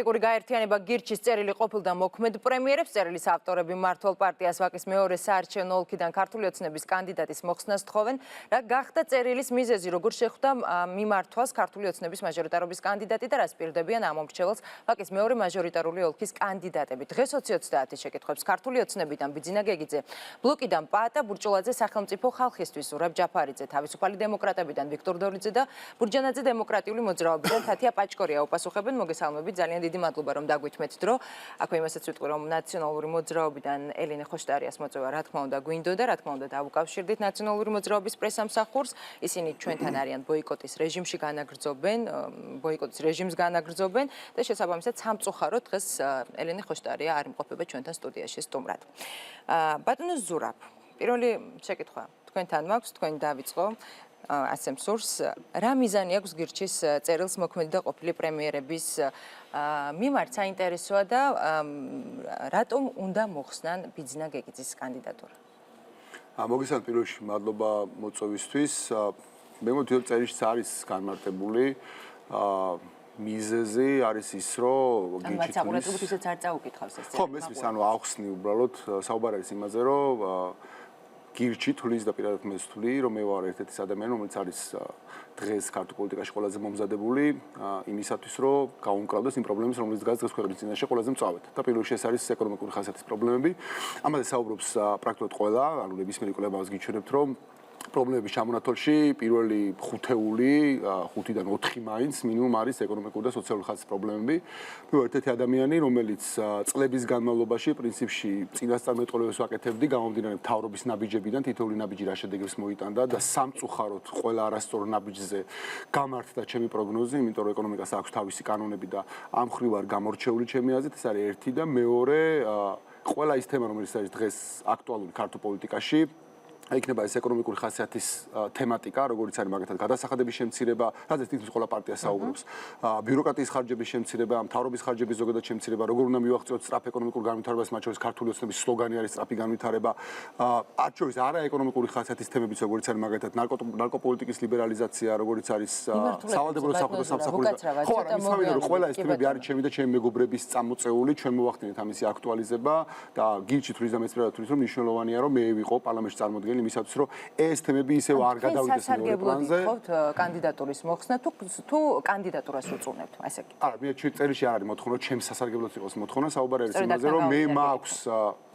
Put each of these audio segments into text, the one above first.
პოლიტიკური გაერთიანება გირჩის წერილი ყოფილდა მოქმედ პრემიერებს. წერილის ავტორები მმართველ პარტიას ვაკის მეორე საარჩევნო ოლქიდან ქართული ოცნების კანდიდატის მოხსნას თხოვენ. რა გახდა წერილის მიზეზი, როგორ შეხვდა მიმართვას ქართული ოცნების მაჟორიტარობის კანდიდატი და რას პირდებიან ამ მომრჩეველს ვაკის მეორე მაჟორიტარული ოლქის კანდიდატები. დღეს 20:30 შეკითხვებს ქართული ოცნებიდან ბიძინა გეგიძე, ბლოკიდან პაატა ბურჭულაძე, სახელმწიფო ხალხისთვის ზურაბ ჯაფარიძე, თავისუფალი დემოკრატებიდან ვიქტორ დოლიძე და ბურჯანაძე დემოკრატიული მოძრაობიდან თათია პაჭკორია უპასუხებენ. მოგესალმებით, ძალიან დიდი მადლობა რომ დაგვითმეთ დრო. აქვე იმასაც ვიტყვი რომ ნაციონალური მოძრაობიდან ელენე ხოშტარიას მოწვევა რა თქმა უნდა გვინდოდა, რა თქმა უნდა დავუკავშირდით ნაციონალური მოძრაობის პრესამსახურს. ისინი ჩვენთან არიან ბოიკოტის რეჟიმში განაგრძობენ, ბოიკოტის რეჟიმს განაგრძობენ და შესაბამისად სამწუხაროდ დღეს ელენე ხოშტარია არ იმყოფება ჩვენთან სტუდიაში სტუმრად. ბატონო ზურაბ, პირველი შეკითხვა თქვენთან მაქვს, თქვენ დავიწყო. ასე მსურს, რა მიზანი აქვს გირჩის წერილს მოქმედი და ყოფილი პრემიერების მიმართ საინტერესოა და რატომ უნდა მოხსნან ბიძინა გეგიძის კანდიდატურა? მოგესალმებით, პირველ რიგში მადლობა მოწვევისთვის. მე მგონი წერილში არის განმარტებული მიზეზი არის ის, რომ გირჩის საგურადღებოდ ისეც არ წაუკითხავს ეს წერილი. ხო, მესმის, ანუ ახსნი უბრალოდ საუბარი არის იმაზე, რომ გირჩი თulis და პირადად მე ვთვლი, რომ მე ვარ ერთ-ერთი ადამიანი, რომელიც არის დღეს ქართულ პოლიტიკაში ყველაზე მომზადებული იმისათვის, რომ გაუმკლავდეს იმ პრობლემებს, რომელიც დღეს ქვეყნის წინაშე ყველაზე მწვავედ. და პირველ რიგში ეს არის ეკონომიკური ხასიათის პრობლემები. ამაზე საუბრობს პრაქტიკულად ყველა, ანუ ნებისმიერი კვლევას გიჩვენებთ, რომ პრობლემების ჩამონათვალში პირველი ხუთიდან 4 მაინც მინიმუმ არის ეკონომიკური და სოციალური ხასიათის პრობლემები. მე ვარ ერთ-ერთი ადამიანი, რომელიც წლების განმავლობაში პრინციპში წინასწარმეტყველებას ვაკეთებდი, გამომდინარე მთავრობის ნაბიჯებიდან, თითოეული ნაბიჯი რა შედეგებს მოიტანდა და სამწუხაროდ ყველა არასწორ ნაბიჯზე გამართდა ჩემი პროგნოზი, იმიტომ რომ ეკონომიკას აქვს თავისი კანონები და ამ მხრივ არ გამორჩეული ჩემი აზრით, ეს არის ერთი და მეორე ყველა ის თემა, რომელიც არის დღეს აქტუალური ქართულ პოლიტიკაში, იქნება ეს ეკონომიკური ხასიათის თემატიკა, როგორც არის მაგალითად გადასახადების შემცირება, რადგან თითქმის ყველა პარტია საუბრობს, ბიუროკრატიის ხარჯების შემცირება, მთავრობის ხარჯების ზოგადად შემცირება, როგორ უნდა მივაღწიოთ სწრაფ ეკონომიკურ განვითარებას, მათ შორის ქართული ოცნების სლოგანი არის სწრაფი განვითარება, მათ შორის არა ეკონომიკური ხასიათის თემებიც, როგორც არის მაგალითად ნარკოპოლიტიკის ლიბერალიზაცია, როგორც არის სავალდებულო საფუძვლის სამსახური. ხო, არა, ის ამიტომ რომ ყველა ეს თემები არის ჩემი და ჩემი მეგობრების წამოწეული, ჩვენ მოვახდინეთ ამისი აქტუალიზება და გირჩი თulis და მეც პირადად თulis, რომ მნიშვნელოვანია რომ მე ვიყო პარლამენტში წარმოდგენილი იმისათვის, რომ ეს თემები ისევ არ გადავიდეს მეორე პლანზე. გქონთ კანდიდატურის მოხსნა თუ კანდიდატურას უწუნებთ, ასე კი. არა, მე წერილში არ არის მოთხოვნა, რომ ჩემს სასარგებლოდ იყოს მოთხოვნა, საუბარი არის იმაზე, რომ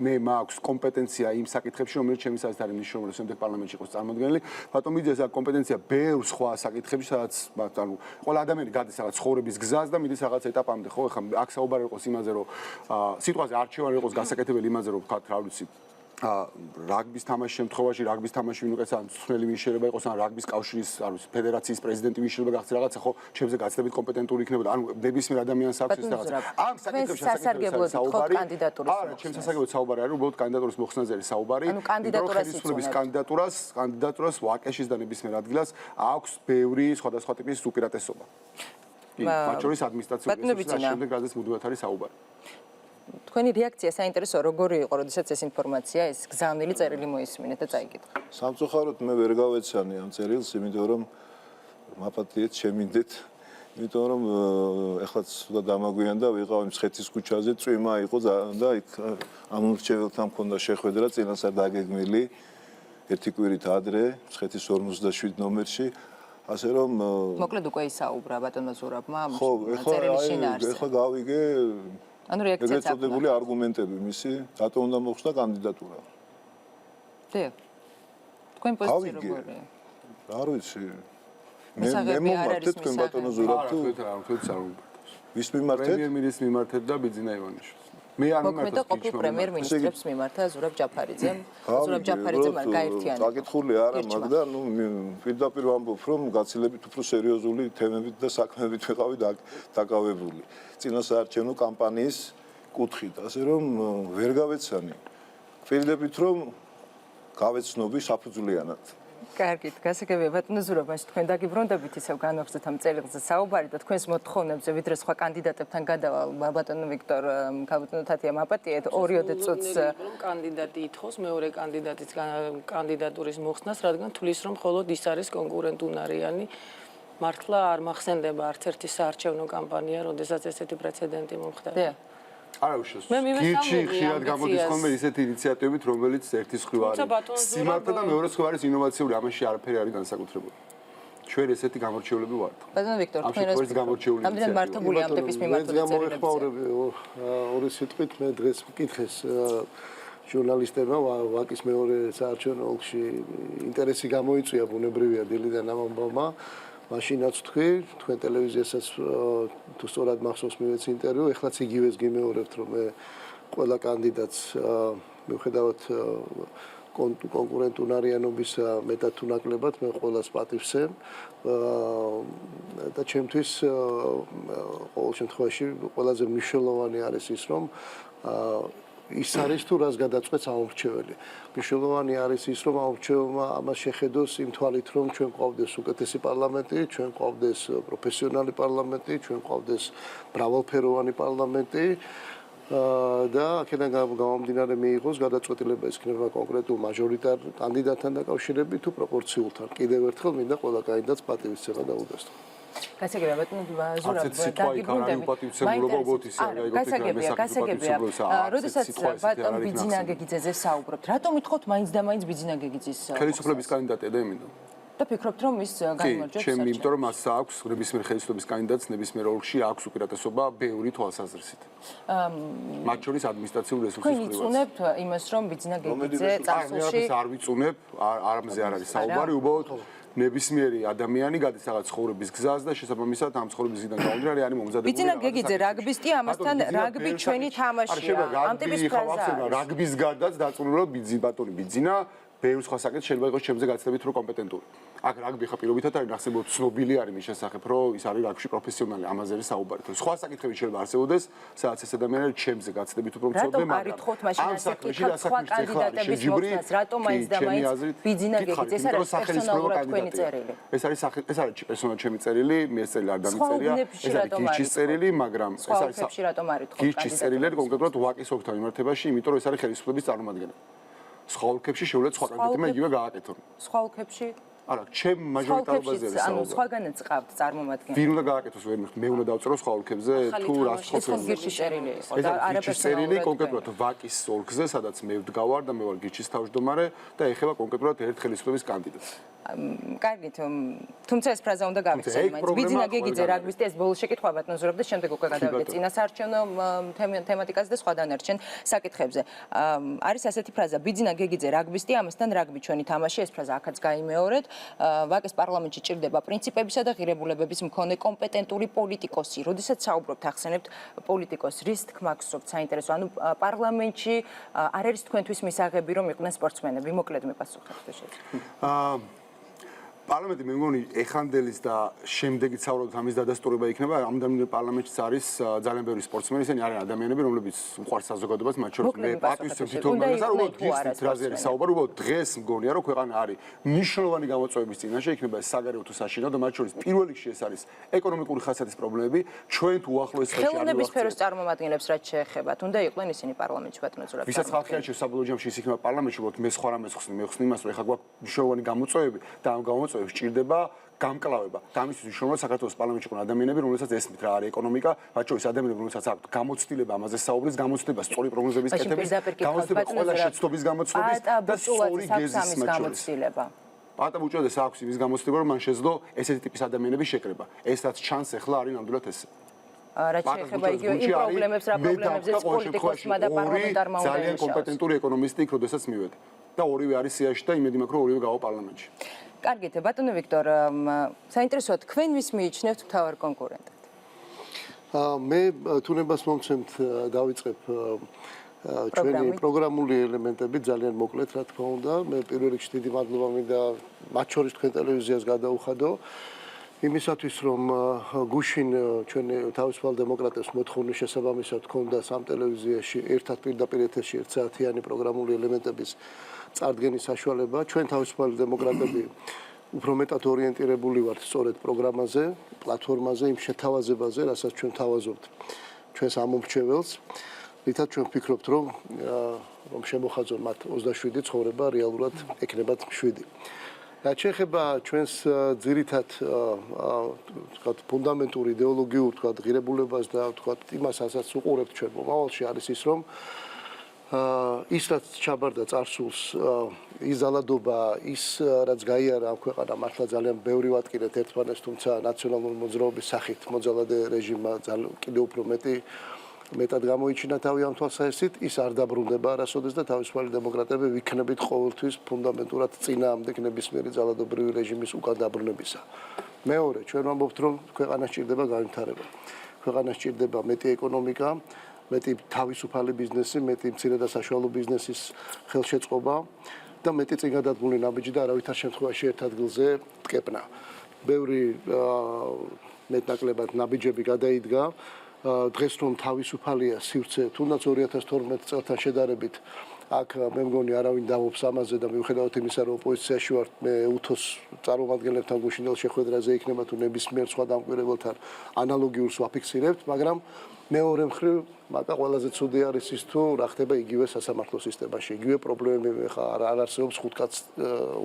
მე მაქვს კომპეტენცია იმ საკითხებში, რომელიც ჩემი აზრით არის მნიშვნელოვანი, რომ შემდეგ პარლამენტში იყოს წარმოდგენილი. ბატონ მიდის აქ კომპეტენცია ბევრ სხვა საკითხებში, სადაც ანუ ყველა ადამიანი გადის რაღაც ცხოვრების გზას და მიდის რაღაც ეტაპამდე, ხო, ეხლა აქ საუბარი იყოს იმაზე, რომ სიტყვაზე არჩევანი იყოს გასაკეთებელი იმაზე, რომ ვთქვათ, რა ვიცი, რაგბის თამაშის შემთხვევაში რაგბის თამაში ვინ უკეცაა მწვრთნელი ვინ შეიძლება იყოს ან რაგბის კავშირის არ ვიცი ფედერაციის პრეზიდენტი ვინ შეიძლება გახდეს რაღაცა ხო ჩემზე გაცილებით კომპეტენტური იქნებოდა ანუ ნებისმიერ ადამიანს აქვს ეს რაღაცა ამ საკითხებში სასარგებლოდ თქო კანდიდატურის არა ჩემს სასარგებლოდ საუბარი არის უბრალოდ კანდიდატურის მოხსნაზე არის საუბარი ანუ კანდიდატურას ვაკეშის და ნებისმიერ ადგილას აქვს ბევრი სხვადასხვა ტიპის უპირატესობა მათ შორის ადმინისტრაციული რესურსი და შემდეგ რაზეც მუდმივად არის საუბარი თქვენი რეაქცია საინტერესოა როგორი იყო, როდესაც ეს ინფორმაცია, ეს გზავნილი წერილი მოისმინეთ და წაიკითხა. სამწუხაროდ მე ვერ გავეცანი ამ წერილს, იმიტომ რომ მაპატიეთ, შემინდეთ, იმიტომ რომ ეხლაც სულ დამაგვიანდა, ვიყავ მცხეთის ქუჩაზე, წვიმა იყო და იქ ამ მრჩეველთან მქონდა შეხვედრა, წინასწარ დაგეგმილი, ერთი კვირით ადრე, მცხეთის 57 ნომერში, ასე რომ მოკლედ უკვე ისაუბრა ბატონო ზურაბმა ხო, ეხლა გავიგე ანუ რეაქცია აქვს. ეგრეთწოდებული არგუმენტები მისი, რატომ უნდა მოხსნა კანდიდატურა. დიახ. თქვენ პოზიცია როგორია? არ ვიცი. მე მომართეთ თქვენ ბატონო ზურაბ თუ ვის მიმართეთ? პრემიერ-მინისტრს მიმართეთ და ბიძინა ივანიშვილს. მე არ მიმართეთ. მოქმედი ყოფილ პრემიერ-მინისტრებს მიმართა ზურაბ ჯაფარიძემ. ზურაბ ჯაფარიძემ არ გაერთიანა. გაკითხული არა, მაგრამ ნუ პირდაპირ ვამბობ, რომ გაცილებით უფრო სერიოზული თემებით და საქმეებით ვიყავი დაკავებული. წინასაარჩევნო კამპანიის კუთხით, ასე რომ ვერ გავეცანი. ვფიქრობთ, რომ გავეცნობი საფუძვლიანად. კარგით, გასაგებია ბატონო ზურაბ, მაშინ თქვენ დაგიბრუნდებით ისევ განვახსნათ ამ წერილზე საუბარი და თქვენს მოთხოვნებზე ვიდრე სხვა კანდიდატებთან გადავალ ბატონო ვიქტორ ქალბატონო თათია მაპატიეთ 2 წუთს კანდიდატი ითხოვს მეორე კანდიდატის კანდიდატურის მოხსნას, რადგან თulis რომ მხოლოდ ის არის კონკურენტუნარიანი მართლა არ მახსენდება არც ერთი საარჩევნო კამპანია, როდესაც ესეთი პრეცედენტი მომხდარა. არა უშავს. გირჩი ხშირად გამოდის ხოლმე ისეთი ინიციატივებით, რომელიც ერთის მხრივ არის სიმართლე და მეორე მხრივ არის ინოვაციური, ამაში არაფერი არის განსაკუთრებული. ჩვენ ესეთი გამორჩეულები ვართ. ბატონო ვიქტორ, თქვენ ეს გამორჩეული ამდენ მართებული ამ ტიპის მიმართულებით გამოვეხმაურები ორი სიტყვით მე დღეს მკითხეს ჟურნალისტებმა ვაკის მეორე საარჩევნო ოლქში ინტერესი გამოიწვია ბუნებრივია დილიდან ამ ამბავმა მაშინაც თქვი თქვენ ტელევიზიასაც თუ სწორად მახსოვს მივეცი ინტერვიუ ეხლაც იგივეს გიმეორებთ რომ მე ყველა კანდიდატს მიუხედავად კონკურენტუნარიანობის მეტად თუ ნაკლებად მე ყველას პატივსემ და ჩემთვის ყოველ შემთხვევაში ყველაზე მნიშვნელოვანი არის ის რომ ის არის თუ რას გადაწყვეტს ამორჩეველი. მნიშვნელოვანი არის ის რომ ამორჩეველმა ამას შეხედოს იმ თვალით რომ ჩვენ გვყავდეს უკეთესი პარლამენტი, ჩვენ გვყავდეს პროფესიონალი პარლამენტი, ჩვენ გვყავდეს მრავალფეროვანი პარლამენტი და აქედან გამომდინარე მიიღოს გადაწყვეტილება ის იქნება კონკრეტულ მაჟორიტარ კანდიდატთან დაკავშირებით თუ პროპორციულთან. კიდევ ერთხელ მინდა ყველა კანდიდატს პატივისცემა დაუდესტო. გასაგებია ბატონო ზურაბ გასაგებია როდესაც ბატონ ბიძინაგეგიძეზე საუბრობთ რატომ ითხოვთ მაინც და მაინც ბიძინაგეგიძის ხელისუფლების კანდიდატია და ემინდა და ფიქრობთ რომ ის გამარჯვებს ჩემი იმიტომ რომ მას აქვს ნებისმიერ ხელისუფლების კანდიდატს ნებისმიერ ოლქში აქვს უპირატესობა ბევრი თვალსაზრისით მათ შორის ადმინისტრაციული რესურსის ხრივაც ვიწუნებთ იმას რომ ბიძინაგეგიძე წარსულში არ ვიწუნებ არამზე არ არის საუბარი უბრალოდ ნებისმიერი ადამიანი გადის რაღაც ცხოვრების გზას და შესაბამისად ამ ცხოვრების გზიდან გამომდინარე არის მომზადებული. ბიძინაგეგიძე რაგბისტი ამასთან რაგბი ჩვენი თამაშია. ამ ტიპის ფრაზა. რაგბის გარდაც დაწუნულობ ბატონი ბიძინა ბევრ სხვა საკითხს შეიძლება იყოს ჩემზე გაცდებით რომ კომპეტენტური. აქ რაგბი ხა პირობითად არის ნახსებოდ ცნობილი არის მის შესახებ რომ ის არის რაგბში პროფესიონალი ამაზე არის საუბარი. სხვა საკითხები შეიძლება არსებობდეს სადაც ეს ადამიანი ჩემზე გაცდებით უფრო მცოდნე მაგრამ რატომ არ ითხოვთ მაშინ ასე კითხვა სხვა კანდიდატების მოხსნას რატომ მაინც და მაინც ბიძინაგეგიძე ეს არის პერსონალურად თქვენი წერილი ეს არის პერსონალურად ჩემი წერილი მე ეს წერილი არ დამიწერია ეს არის გირჩის წერილი მაგრამ ეს არის რატომ არ ითხოვთ გირჩის წერილი კონკრეტულად ვაკის ოლქთან მიმართებაში იმიტომ რომ ეს არის ხელისუფლების წარმომადგენელი სხვა ოლქებში შეუძლია სხვა კანდიდატებმა იგივე გააკეთონ სხვა ოლქებში არა ჩემ მაჟორიტარობაზე არის ანუ სხვაგანაც ყავთ წარმომადგენელი ვინ უნდა გააკეთოს ვერ მიხდ მე უნდა დავწერო სხვა ოლქებზე თუ რას ხო გირჩის წერილი იყო და არაფერს წერილი კონკრეტულად ვაკის ოლქზე სადაც მე ვდგავარ და მე ვარ გირჩის თავმჯდომარე და ეხება კონკრეტულად ერთ ხელისუფლების კანდიდატს კარგით თუმცა ეს ფრაზა უნდა გავიხსენოთ მაინც ბიძინაგეგიძე რაგბისტი ეს ბოლოს შეკითხვა ბატონ ზურაბ და შემდეგ უკვე გადავიდეთ წინასაარჩევნო თემატიკაზე და სხვა დანარჩენ საკითხებზე არის ასეთი ფრაზა ბიძინაგეგიძე რაგბისტი ამასთან რაგბი ჩვენი თამაში ეს ფრაზა აქაც გაიმეორეთ ვაკის პარლამენტში ჭირდება პრინციპებისა და ღირებულებების მქონე კომპეტენტური პოლიტიკოსი. როდესაც საუბრობთ, ახსენებთ პოლიტიკოს, რის თქმა გსურთ საინტერესო, ანუ პარლამენტში არ არის თქვენთვის მისაღები რომ იყვნენ სპორტსმენები, მოკლედ მიპასუხებთ შეიძლება. პარლამენტი მე მგონი ეხანდელის და შემდეგიც საუბრობთ ამის დადასტურება იქნება ამდენი პარლამენტშიც არის ძალიან ბევრი სპორტსმენი ისინი არიან ადამიანები რომლებიც უყვარს საზოგადოებას მათ შორის მე პატივისცემ თვითონაც არ უბრალოდ გიხსნით რაზე არის საუბარი უბრალოდ დღეს მგონია რომ ქვეყანა არის მნიშვნელოვანი გამოწვევების წინაშე იქნება ეს საგარეო თუ საშინაო და მათ შორის პირველ რიგში ეს არის ეკონომიკური ხასიათის პრობლემები ჩვენ თუ უახლოეს ხელში არ ხელოვნების სფეროს წარმომადგენლებს რაც შეეხებათ უნდა იყვნენ ისინი პარლამენტში ბატონო ზურაბ ვისაც ხალხი არჩევს საბოლოო ჯამში ის იქნება პარლამენტში უბრალოდ მე სხვა რამეს ხსნი მე ხსნი იმას რომ ეხლა გვაქვს მნიშვნელოვანი გამოწვევები და ამ გამოწვევებს ჭირდება გამკლავება. და ამისთვის მნიშვნელოვანია საქართველოს პარლამენტში იყვნენ ადამიანები, რომლებსაც ესმით რა არის ეკონომიკა, მათ შორის ადამიანები, რომლებსაც აქვთ გამოცდილება ამაზე საუბრის, გამოცდილება სწორი პროგნოზების კეთების, გამოცდილება ყველა შეცდომის გამოცდილების და სწორი გეზის გამოცდილება. პატა ბუჭოდეს აქვს იმის გამოცდილება, რომ მან შეძლო ესეთი ტიპის ადამიანების შეკრება. ესაც ჩანს ახლა არის ნამდვილად ესე. რაც შეეხება იგივე იმ პრობლემებს, რა პრობლემებზეც პოლიტიკოსმა და პარლამენტარმა უნდა ძალიან კომპეტენტური ეკონომისტი იქ როდესაც მივედი. და ორივე არის სიაში და იმედი მაქვს რომ ორივე გავა პარლამენტში. კარგით, ბატონო ვიქტორ, საინტერესოა თქვენ ვის მიიჩნევთ მთავარ კონკურენტად? მე თუნებას მომცემთ დავიწყებ ჩვენი პროგრამული ელემენტები ძალიან მოკლედ რა თქმა უნდა. მე პირველ რიგში დიდი მადლობა მინდა მათ შორის თქვენ ტელევიზიას გადაუხადო. იმისათვის რომ გუშინ ჩვენი თავისუფალ დემოკრატებს მოთხოვნის შესაბამისად ქონდა სამ ტელევიზიაში ერთად პირდაპირ ეთერში ერთ საათიანი პროგრამული ელემენტების წარდგენის საშუალება. ჩვენ თავისუფალი დემოკრატები უფრო მეტად ორიენტირებული ვართ სწორედ პროგრამაზე, პლატფორმაზე, იმ შეთავაზებაზე, რასაც ჩვენ თავაზობთ ჩვენს ამომრჩეველს. რითაც ჩვენ ვფიქრობთ, რომ შემოხაზონ მათ 27 ცხოვრება რეალურად ეკნებათ 7. რაც შეეხება ჩვენს ძირითად ვთქვათ ფუნდამენტურ იდეოლოგიურ ვთქვათ ღირებულებას და ვთქვათ იმას, რასაც უყურებთ ჩვენ მომავალში, არის ის, რომ ის რაც ჩაბარდა წარსულს, ის ზალადობა, ის რაც გაიარა ამ ქვეყანამ, მართლა ძალიან ბევრი ვატკირეთ ერთმანეთს, თუმცა ნაციონალური მოძრაობის სახით მოძალადე რეჟიმმა კიდევ უფრო მეტად გამოიჩინა თავი ამ თვალსაზრისით, ის არ დაბრუნდება არასოდეს და თავისუფალი დემოკრატები ვიქნებით ყოველთვის ფუნდამენტურად წინააღმდეგ ნებისმიერი ძალადობრივი რეჟიმის უკან დაბრუნებისა. მეორე, ჩვენ ვამბობთ, რომ ქვეყანას სჭირდება განვითარება. ქვეყანას სჭირდება მეტი ეკონომიკა, მეტი თავისუფალი ბიზნესი, მეტი მცირე და საშუალო ბიზნესის ხელშეწყობა და მეტი წინ გადადგმული ნაბიჯი და არავითარ შემთხვევაში ერთ ადგილზე ტკეპნა. ბევრი მეტნაკლებად ნაბიჯები გადაიდგა. დღეს რომ თავისუფალია სივრცე, თუნდაც 2012 წელთან შედარებით, აქ მე მგონი არავინ დავობს ამაზე და მიუხედავად იმისა, რომ ოპოზიციაში ვარ, მე უთოს წარმომადგენლებთან გუშინდელ შეხვედრაზე იქნება თუ ნებისმიერ სხვა დამკვირვებელთან ანალოგიურს ვაფიქსირებთ, მაგრამ მეორე მხრივ მაკა ყველაზე ცუდი არის ის თუ რა ხდება იგივე სასამართლო სისტემაში. იგივე პრობლემები ხა არ არსებობს ხუთკაც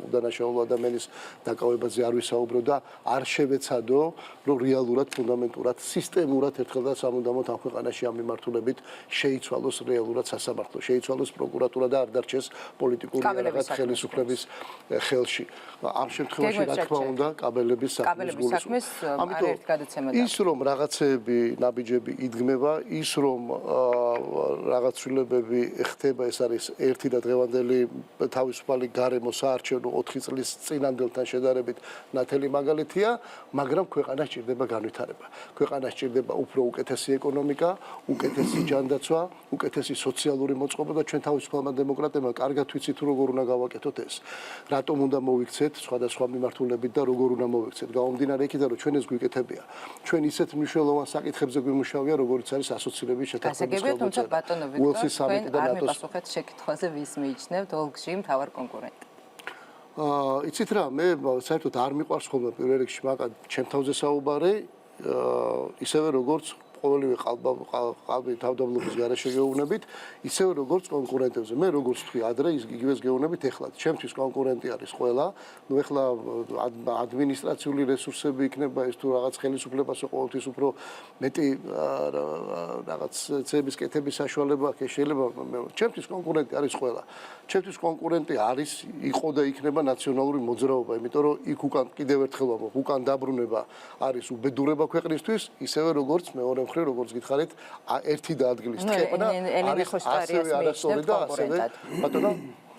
უდანაშაულო ადამიანის დაკავებაზე არ ვისაუბრო და არ შევეცადო, რომ რეალურად ფუნდამენტურად სისტემურად ერთხელ და სამუდამოდ ამ ქვეყანაში ამ მიმართულებით შეიცვალოს რეალურად სასამართლო, შეიცვალოს პროკურატურა და არ დარჩეს პოლიტიკური რაღაც ხელისუფლების ხელში. ამ შემთხვევაში რა თქმა უნდა კაბელების საქმის გულისხმობს. ამიტომ ის რომ რაღაცეები ნაბიჯები იდგმება, ის რომ რაღაც ცვლილებები ხდება, ეს არის ერთი და დღევანდელი თავისუფალი გარემო საარჩევნო 4 წლის წინანდელთან შედარებით ნათელი მაგალითია, მაგრამ ქვეყანას სჭირდება განვითარება. ქვეყანას სჭირდება უფრო უკეთესი ეკონომიკა, უკეთესი ჯანდაცვა, უკეთესი სოციალური მოწყობა და ჩვენ თავისუფალმა დემოკრატებმა კარგად ვიცით როგორ უნდა გავაკეთოთ ეს. რატომ უნდა მოვიქცეთ სხვადასხვა მიმართულებით და როგორ უნდა მოვიქცეთ. გამომდინარე იქიდან, რომ ჩვენ ეს გვიკეთებია. ჩვენ ისეთ მნიშვნელოვან საკითხებზე გვიმუშავია, როგორიც არის ასოცირების გასაგებია, თუმცა ბატონო ვიქტორ, თქვენ არ მიპასუხეთ შეკითხვაზე, ვის მიიჩნევთ ოლგში მთავარ კონკურენტად. იცით რა, მე საერთოდ არ მიყვარს ხოლმე პირველ რიგში მაგა ჩემ თავზე საუბარი, ისევე როგორც ყოველივე ყალბი თავდაბლობის გარეშე გეუბნებით, ისევე როგორც კონკურენტებზე. მე როგორც თქვი ადრე იგივეს გეუბნებით ეხლაც. ჩემთვის კონკურენტი არის ყველა. ნუ ეხლა ადმინისტრაციული რესურსები იქნება ეს თუ რაღაც ხელისუფლებასო ყოველთვის უფრო მეტი რაღაც ცების კეთების საშუალება აქვს, შეიძლება ჩემთვის კონკურენტი არის ყველა. ჩემთვის კონკურენტი არის იყო და იქნება ნაციონალური მოძრაობა, იმიტომ რომ იქ უკან კიდევ ერთხელ ვამბობ, უკან დაბრუნება არის უბედურება ქვეყნისთვის, ისევე როგორც მეორე მხრივ როგორც გითხარით, ერთი და ადგილის ტკეპნა არის ასევე არასწორი და ასევე ბატონო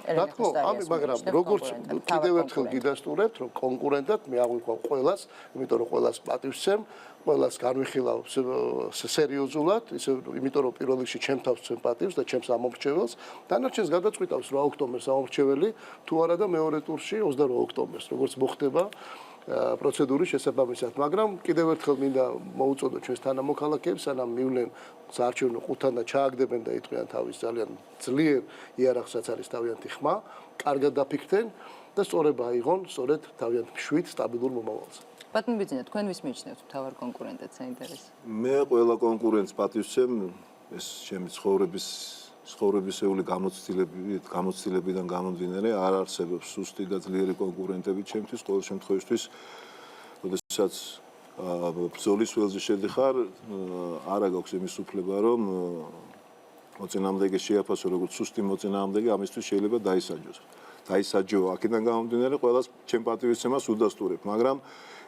რა თქმა უნდა, მაგრამ როგორც კიდევ ერთხელ გიდასტურებთ, რომ კონკურენტად მე აღვიქვავ ყველას, იმიტომ რომ ყველას პატივს ვცემ, ყველას განვიხილავ სერიოზულად, ისე იმიტომ რომ პირველ რიგში ჩემ თავს ვცემ პატივს და ჩემს ამომრჩეველს, დანარჩენს გადაწყვიტავს 8 ოქტომბერს ამომრჩეველი, თუ არა და მეორე ტურში 28 ოქტომბერს, როგორც მოხდება პროცედურის შესაბამისად, მაგრამ კიდევ ერთხელ მინდა მოუწოდო ჩვენს თანამოქალაქეებს, სანამ მივლენ საარჩევნო ყუთთან და ჩააგდებენ და იტყვიან თავის ძალიან ძლიერ იარაღსაც არის თავიანთი ხმა, კარგად დაფიქრდნენ და სწორება აიღონ სწორედ თავიანთ მშვიდ სტაბილურ მომავალზე. ბატონ ბიძინა, თქვენ ვის მიიჩნევთ მთავარ კონკურენტად საინტერესო? მე ყველა კონკურენტს პატივს ვცემ, ეს ჩემი ცხოვრებისეული გამოცდილებიდან გამომდინარე არ არსებობს სუსტი და ძლიერი კონკურენტები ჩემთვის ყოველ შემთხვევაში, როდესაც ბრძოლის ველზე შედიხარ, არა გაქვს იმის უფლება, რომ მოწინააღმდეგე შეაფასო როგორც სუსტი მოწინააღმდეგე, ამისთვის შეიძლება დაისაჯო. აქედან გამომდინარე, ყველას ჩემ პატივისცემას უდასტურებ, მაგრამ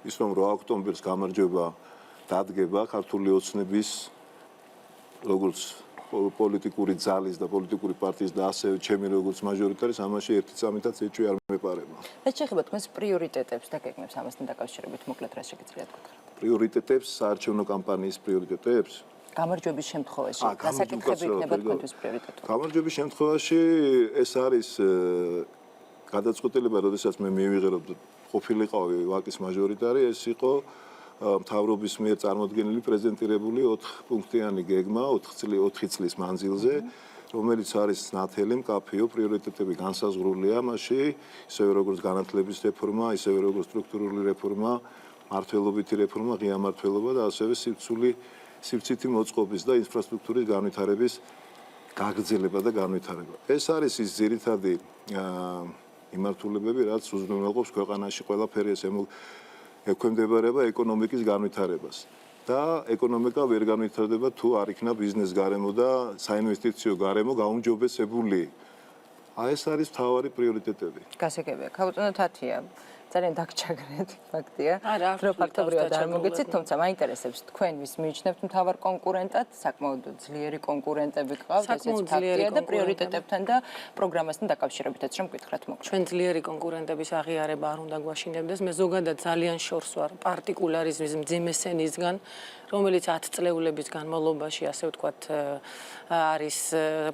ის რომ 8 ოქტომბერს გამარჯვება დადგება ქართული ოცნების როგორც პოლიტიკური ძალის და პოლიტიკური პარტიის და ასევე ჩემი როგორც მაჟორიტარის ამაში ერთი წამითაც ეჭვი არ მეპარება. რაც შეეხება თქვენს პრიორიტეტებს და გეგმებს ამასთან დაკავშირებით, მოკლედ რა შეგიძლიათ გითხრათ? პრიორიტეტებს, საარჩევნო კამპანიის პრიორიტეტებს? გამარჯვების შემთხვევაში, რა საკითხები იქნება თქვენთვის პრიორიტეტული? გამარჯვების შემთხვევაში ეს არის გადაწყვეტილება, როდესაც მე მივიღე რომ ყოფილიყავი ვაკის მაჟორიტარი, ეს იყო მთავრობის მიერ წარმოდგენილი პრეზენტირებული 4 პუნქტიანი გეგმა 4 წლის მანძილზე, რომელიც არის ნათელი, მკაფიო პრიორიტეტები განსაზღვრულია მასში, ისევე როგორც განათლების რეფორმა, ისევე როგორც სტრუქტურული რეფორმა, მართლობითი რეფორმა, ღია მართლობა და ასევე სივრცითი მოწყობის და ინფრასტრუქტურის განვითარების გაგრძელება და განვითარება. ეს არის ის ძირითადი მიმართულებები, რაც უზრუნველყოფს ქვეყანაში ყველაფერი ეს ექვემდებარება ეკონომიკის განვითარებას. და ეკონომიკა ვერ განვითარდება თუ არ იქნა ბიზნეს გარემო და საინვესტიციო გარემო გაუმჯობესებული. აი ეს არის მთავარი პრიორიტეტები. გასაგებია. ქაუწონო თათია. ძალიან დაგჭაგრეთ ფაქტია. არა, რომ ფაქტობრივად არ დავჭაგრულ მოგეცით, თუმცა მაინტერესებს თქვენ ვის მიიჩნევთ მთავარ კონკურენტად, საკმაოდ ძლიერი კონკურენტები გყავთ, ესეც ფაქტია და პრიორიტეტებთან და პროგრამასთან დაკავშირებითაც რომ გითხრათ მოგწონთ. ჩვენ ძლიერი კონკურენტების აღიარება არ უნდა გვაშინებდეს. მე ზოგადად ძალიან შორს ვარ პარტიკულარიზმის მძიმესენისგან, რომელიც 10 წლეულების განმავლობაში, ასე ვთქვათ, არის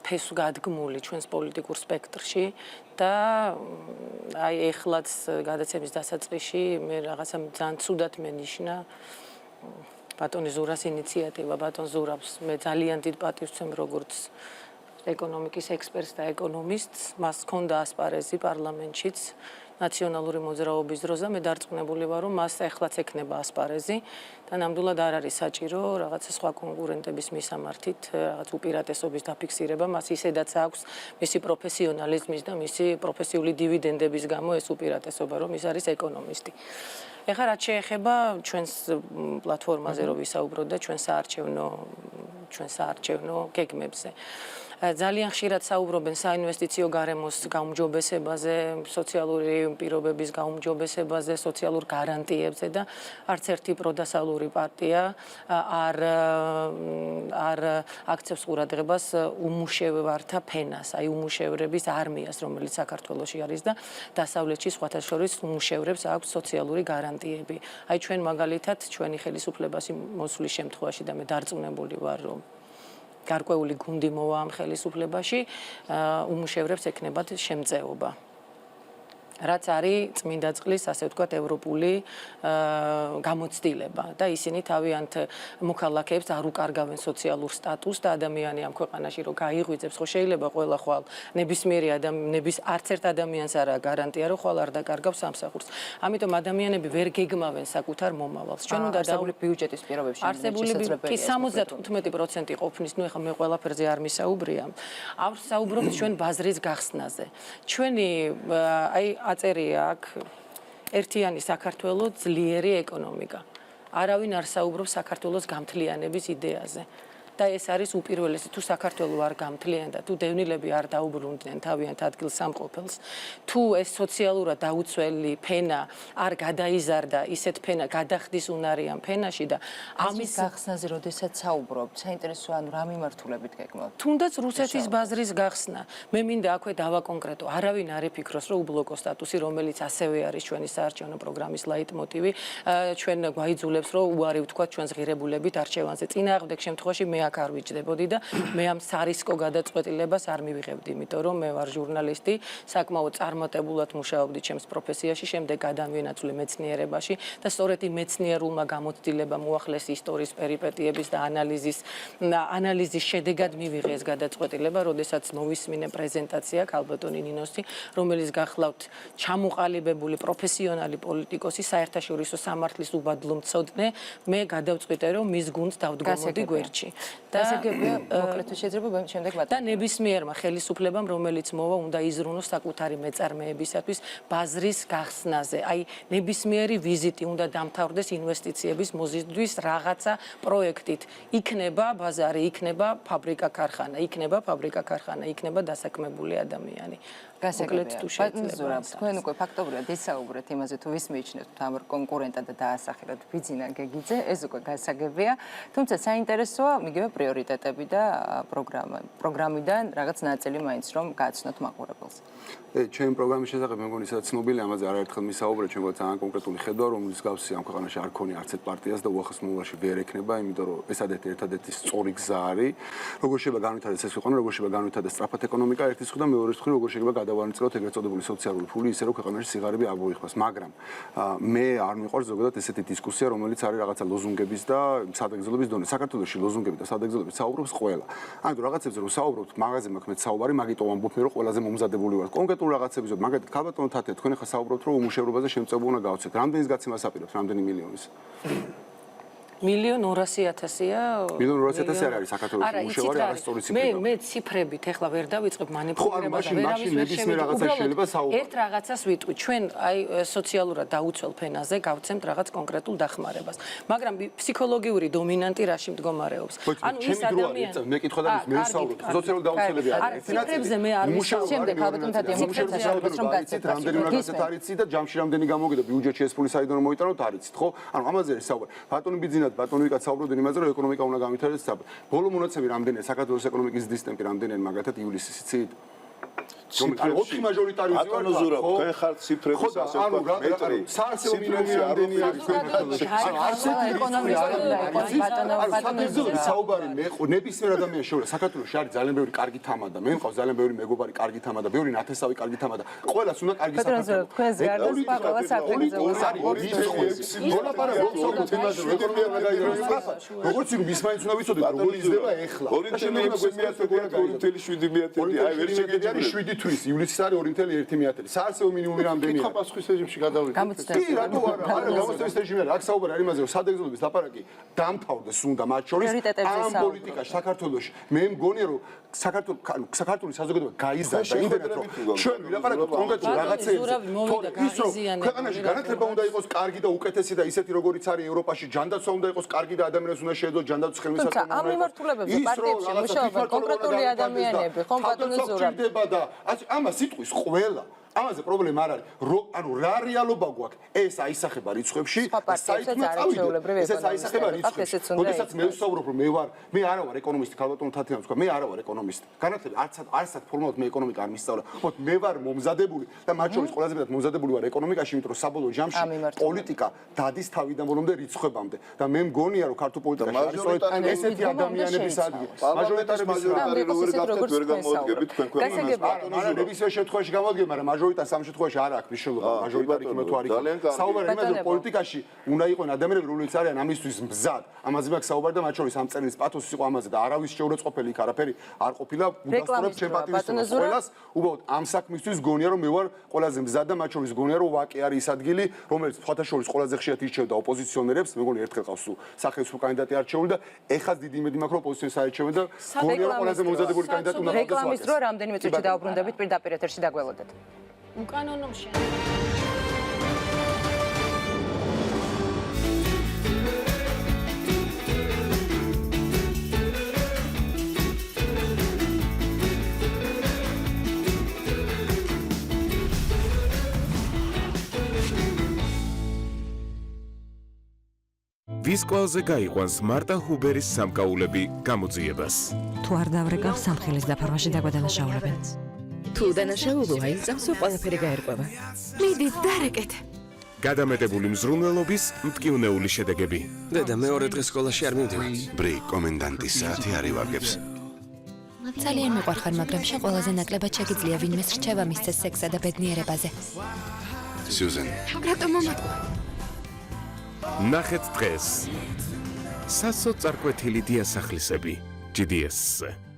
ფესვგადგმული ჩვენს პოლიტიკურ სპექტრში და აი ეხლაც გადაცემის დასაწყისში მე რაღაცა ძალიან ცუდად მენიშნა ბატონი ზურას ინიციატივა, ბატონ ზურავს მე ძალიან დიდ პატივს ვცემ როგორც ეკონომიკის ექსპერტს და ეკონომისტს, მას ჰქონდა ასპარეზი პარლამენტშიც ნაციონალური მოძრაობის დროს და მე დარწმუნებული ვარ, რომ მას ეხლაც ექნება ასპარეზი და ნამდვილად არ არის საჭირო რაღაცა სხვა კონკურენტების მისამართით რაღაც უპირატესობის დაფიქსირება, მას ისედაც აქვს მისი პროფესიონალიზმის და მისი პროფესიული დივიდენდების გამო ეს უპირატესობა, რომ ის არის ეკონომისტი. ეხლა რაც შეეხება ჩვენს პლატფორმაზე რომ ვისაუბროთ და ჩვენ საარჩევნო გეგმებზე. ძალიან ხშირად საუბრობენ საინვესტიციო გარემოს გაუმჯობესებაზე, სოციალური პირობების გაუმჯობესებაზე, სოციალურ გარანტიებზე და არც ერთი პროდასალური პარტია არ აქცევს ყურადღებას უმუშევართა ფენას, აი უმუშევრების არმიას, რომელიც საქართველოში არის და დასავლეთში სხვათა შორის უმუშევრებს აქვს სოციალური გარანტიები. აი ჩვენ მაგალითად ჩვენი ხელისუფლებაში მოსვლის შემთხვევაში და მე დარწმუნებული ვარ, რომ გარკვეული გუნდი მოვა ამ ხელისუფლებაში, უმუშევრებს ექნებათ შემწეობა. რაც არის წმინდა წყლის, ასე ვთქვათ, ევროპული გამოცდილება და ისინი თავიანთ მოქალაქეებს არ უკარგავენ სოციალურ სტატუსს და ადამიანი ამ ქვეყანაში რომ გაიღვიძებს, ხო შეიძლება ყველა ხვალ ნებისმიერი არც ერთ ადამიანს არა გარანტია რომ ხვალ არ დაკარგავს სამსახურს. ამიტომ ადამიანები ვერ გეგმავენ საკუთარ მომავალს. ჩვენ უნდა არსებული ბიუჯეტის პირობებში არსებული კი 75% ყოფნის, ნუ ეხლა მე ყველაფერზე არ მისაუბრია. არ საუბრობთ ჩვენ ბაზრის გახსნაზე. ჩვენი აი აწერია აქ ერთიანი საქართველო ძლიერი ეკონომიკა. არავინ არ საუბრობს საქართველოს გამთლიანების იდეაზე. და ეს არის უპირველესი თუ საქართველო არ გამთლიანდა, თუ დევნილები არ დაუბრუნდნენ თავიანთ ადგილსამყოფელს, თუ ეს სოციალურად დაუცველი ფენა არ გადაიზარდა, ისეთ ფენა გადახდის უნარიან ფენაში და ამის გახსნაზე როდესაც საუბრობთ, საინტერესოა ანუ რა მიმართულებით გეკმოთ. თუნდაც რუსეთის ბაზრის გახსნა. მე მინდა აქვე დავაკონკრეტო. არავინ არ იფიქროს, რომ უბლოკო სტატუსი, რომელიც ასევე არის ჩვენი საარჩევნო პროგრამის ლაიტმოტივი, ჩვენ გვაიძულებს, რომ უარი ვთქვათ ჩვენს ღირებულებით არჩევანზე. წინააღმდეგ შემთხვევაში მე აქ არ ვიჯდებოდი და მე ამ სარისკო გადაწყვეტილებას არ მივიღებდი, იმიტომ რომ მე ვარ ჟურნალისტი, საკმაოდ წარმატებულად მუშაობდი ჩემს პროფესიაში, შემდეგ გადამვინაცვლე მეცნიერებაში და სწორედ იმ მეცნიერულმა გამოცდილებამ უახლეს ისტორიის პერიპეტიების და ანალიზის შედეგად მივიღე ეს გადაწყვეტილება, როდესაც მოვისმინე პრეზენტაცია ქალბატონი ნინოსი, რომელიც გახლავთ ჩამოყალიბებული პროფესიონალი პოლიტიკოსი, საერთაშორისო სამართლის უბადლო მცოდნე, მე გადავწყვიტე რომ მის გუნდს დავდგომოდი გვერდში. გასაგებია, მოკლედ შეიძლება შემდეგ და ნებისმიერმა ხელისუფლებამ, რომელიც მოვა, უნდა იზრუნოს საკუთარი მეწარმეებისათვის ბაზრის გახსნაზე. აი, ნებისმიერი ვიზიტი უნდა დამთავრდეს ინვესტიციების მოზიდვის რაღაცა პროექტით. იქნება ბაზარი, იქნება ფაბრიკა-ქარხანა, იქნება დასაქმებული ადამიანი. გასაგებია, თქვენ უკვე ფაქტობრივად ისაუბრეთ იმაზე, თუ ვის მიიჩნევთ მთავარ კონკურენტად და დაასახელეთ ბიძინა გეგიძე, ეს უკვე გასაგებია. თუმცა საინტერესოა მიგივე პრიორიტეტები და პროგრამიდან რაღაც ნაწილი მაინც რომ გააცნოთ მაყურებელს. ჩემ პროგრამის შესახებ მე მგონი სადაც ცნობილია, ამაზე არაერთხელ მისაუბრეთ, ჩვენ გვაქვს ძალიან კონკრეტული ხედვა, რომელიც გავსი ამ ქვეყანაში არ ქონია არც ერთ პარტიას და უახლოს მომავალში ვერ ექნება, იმიტომ რომ ეს ერთადერთი სწორი გზა არის. როგორ შეიძლება განვითარდეს ეს ქვეყანა, როგორ შეიძლება განვითარდეს სწრაფად ეკონომიკა, ერთის მხრივ და მეორეს მხრივ როგორ შეიძლება გადავარწმუნოთ ეგრეთ წოდებული სოციალური ფული, ისე რომ ქვეყანაში სიღარიბე არ მოიხმას, მაგრამ მე არ მიყვარს ზოგადად ესეთი დისკუსია, რომელიც არის რაღაცა ლოზუნგების და სადაგზელობის დონე. საქართველოში ლოზუნგები და სადაგზელებით საუბრობს ყველა. ანუ რაღაცებზე რომ საუბრობთ, მაღაზე მაქვს მე საუბარი, მაგიტომ ამბობ მე რომ ყველაზე მომზადებული ვარ. კონკრეტულ რაღაცებზე, მაგალითად, ქალბატონო თათია, თქვენ ახლა საუბრობთ, რომ უმუშევრობაზე შემწეობა უნდა გავცეთ. რამდენის გაცემას აპირებთ, რამდენი მილიონის? 1,200,000-ია. 1,200,000 არ არის საქართველოს მუშევარი არასწორი ციფრი. მე ციფრებით ახლა ვერ დავიწყებ მანიპულირებას და ვერავის ვერ შევიტყვი. ერთ რაღაცას ვიტყვი, ჩვენ აი სოციალურად დაუცველ ფენაზე გავცემთ რაღაც კონკრეტულ დახმარებას. მაგრამ ფსიქოლოგიური დომინანტი რაში მდგომარეობს? ანუ ის ადამიანი მე კითხვა და მე ვსაუბრობ სოციალური დაუცველები არის. ციფრებზე მე არ ვისაუბრებ. შემდეგ ალბათ უნდა მუშაობთ რომ გაცეთ რამდენი რაღაცა არიცი და ჯამში რამდენი გამოგედა ბიუჯეტში ეს ფული საიდან მოიტანოთ არიცით, ხო? ანუ ამაზე არის საუბარი. ბატონი ბიძინათ, ბატონი ვიკაც საუბრობდნენ იმაზე, რომ ეკონომიკა უნდა გამვითარდეს საბ. ბოლო მონაცემი რამდენია საქართველოს ეკონომიკის დისტემპი რამდენია მაგათად ივლისის იცით? ციფრებში 4 მაჟორიტარიზმი ვარ. ბატონო ზურაბ, თქვენ ხართ ციფრების ასე ვთქვათ მეტრი. საარსებო მინიმუმი რამდენია საქართველოში? საუბარი მე ნებისმიერ ადამიანს შეუძლია საქართველოში არის ძალიან ბევრი კარგი თამადა. მე მყავს ძალიან ბევრი მეგობარი კარგი თამადა, ბევრი ნათესავი კარგი თამადა. ყველას უნდა კარგი საქართველო. თქვენს გარდა სხვა ყველა საფრთხეზე როგორც იქ მის მაინც უნდა ვიცოდეთ როგორ იზრდება ეხლა. 2.7 აი ვერ შეგეძიარი 7 თვის ივლისის არის 2.1 საარსებო მინიმუმი რამდენია? კითხვა პასუხის რეჟიმში გადავიდეთ. კი, რატო არა? არა, გამოცდების რეჟიმი არა. აქ საუბარი არის იმაზე, რომ სადაგზავნების ლაპარაკი დამთავრდეს უნდა მათ შორის ამ პოლიტიკაში საქართველოში. მე მგონია, რომ საქართველოს საზოგადოება გაიზარდა იმდენად, რომ ჩვენ ვილაპარაკოთ კონკრეტულ რაღაცებზე. ქვეყანაში განათლება უნდა იყოს კარგი და უკეთესი და ისეთი როგორიც არის ევროპაში, ჯანდაცვა უნდა იყოს კარგი და ადამიანებს უნდა შეეძლოს ჯანდაცვის ხელმისაწვდომი. თუმცა ამ მიმართულებებზე პარტიებში მუშაობენ კონკრეტული ადამიანები, ხომ ბატონო ზურაბ? და ამას იტყვის ყველა. ამაზე პრობლემა არ არის. ანუ რა რეალობა გვაქვს? ეს აისახება რიცხვებში და საერთოდ წავიდეთ. ეს აისახება რიცხვებში. როდესაც მე ვსაუბრობ, რომ მე არა ვარ ეკონომისტი, ქალბატონო თათიანს ვთქვა, მე არა ვარ ეკონომისტი. განათლება არცად ფორმალურად მე ეკონომიკა არ მისწავლა. ხო, მე ვარ მომზადებული და მათ შორის ყველაზე მეტად მომზადებული ვარ ეკონომიკაში, იმიტომ რომ საბოლოო ჯამში პოლიტიკა დადის თავიდან ბოლომდე რიცხვებამდე და მე მგონია, რომ ქართულ პოლიტიკაში არის სწორედ ესეთი ადამიანების ადგილი. მაჟორიტარი როგორ გახდეთ ვერ გამოვადგებით თქვენ ქვეყანას. არა, ნებისმიერ შემთხვევაში გამოვადგენ, მაგრამ მაჟორიტარს ამ შემთხვევაში არ აქვს მნიშვნელობა. მაჟორიტარი კი თუ არის. საუბარი იმაზე, რომ პოლიტიკაში უნდა იყვნენ ადამიანები, რომლებიც არიან ამისთვის მზად. ამაზე მაქვს საუბარი და მათ შორის ამ წერილს პათოსი იყო ამაზე და არავის შეურაცხყოფელი იქ არაფერი არ ყოფილა. უდასტურებ ჩემ პატივისცემას ყველას. უბრალოდ ამ საქმისთვის გონია, რომ მე ვარ ყველაზე მზად და მათ შორის გონია, რომ ვაკე არის ის ადგილი, რომელიც სხვათა შორის ყველაზე ხშირად ირჩევდა ოპოზიციონერებს. მე მგონი ერთხელ ყავს სახელმწიფო კანდიდატი არჩეული და ეხაც დიდი იმედი მაქვს, რომ ოპოზიციონერს აერჩევენ და გონია, რომ ყველაზე მომზადებული კანდიდატი უნდა გახდეს. რეკლამის დრო რამდენიმე წუთში დაუბრუნდებით პირდაპირ ეთერში დაგველოდეთ. უკანონო შენ ვის ყველაზე გაიყვანს მარტა ჰუბერის სამკაულები გამოძიებას? თუ არ დავრეკავ სამხელის დაფარვაში დაგვადანაშაულებენ. თუ დანაშაულოა, იმ წამს ყველაფერი გაერკვევა. მიდით დარეკეთ. გადამეტებული მზრუნველობის მტკივნეული შედეგები. დედა მეორე დღეს სკოლაში არ მივდივარ. ბრი, კომენდანტის საათი არ ივარგებს. ძალიან მეყვარხარ, მაგრამ შენ ყველაზე ნაკლებად შეგიძლია ვინმეს რჩევა მისცეს სექსსა და ბედნიერებაზე. სიუზენ. რატომ მომატყვა? ნახეთ დღეს. სასო წარკვეთილი დიასახლისები. GDS-ზე.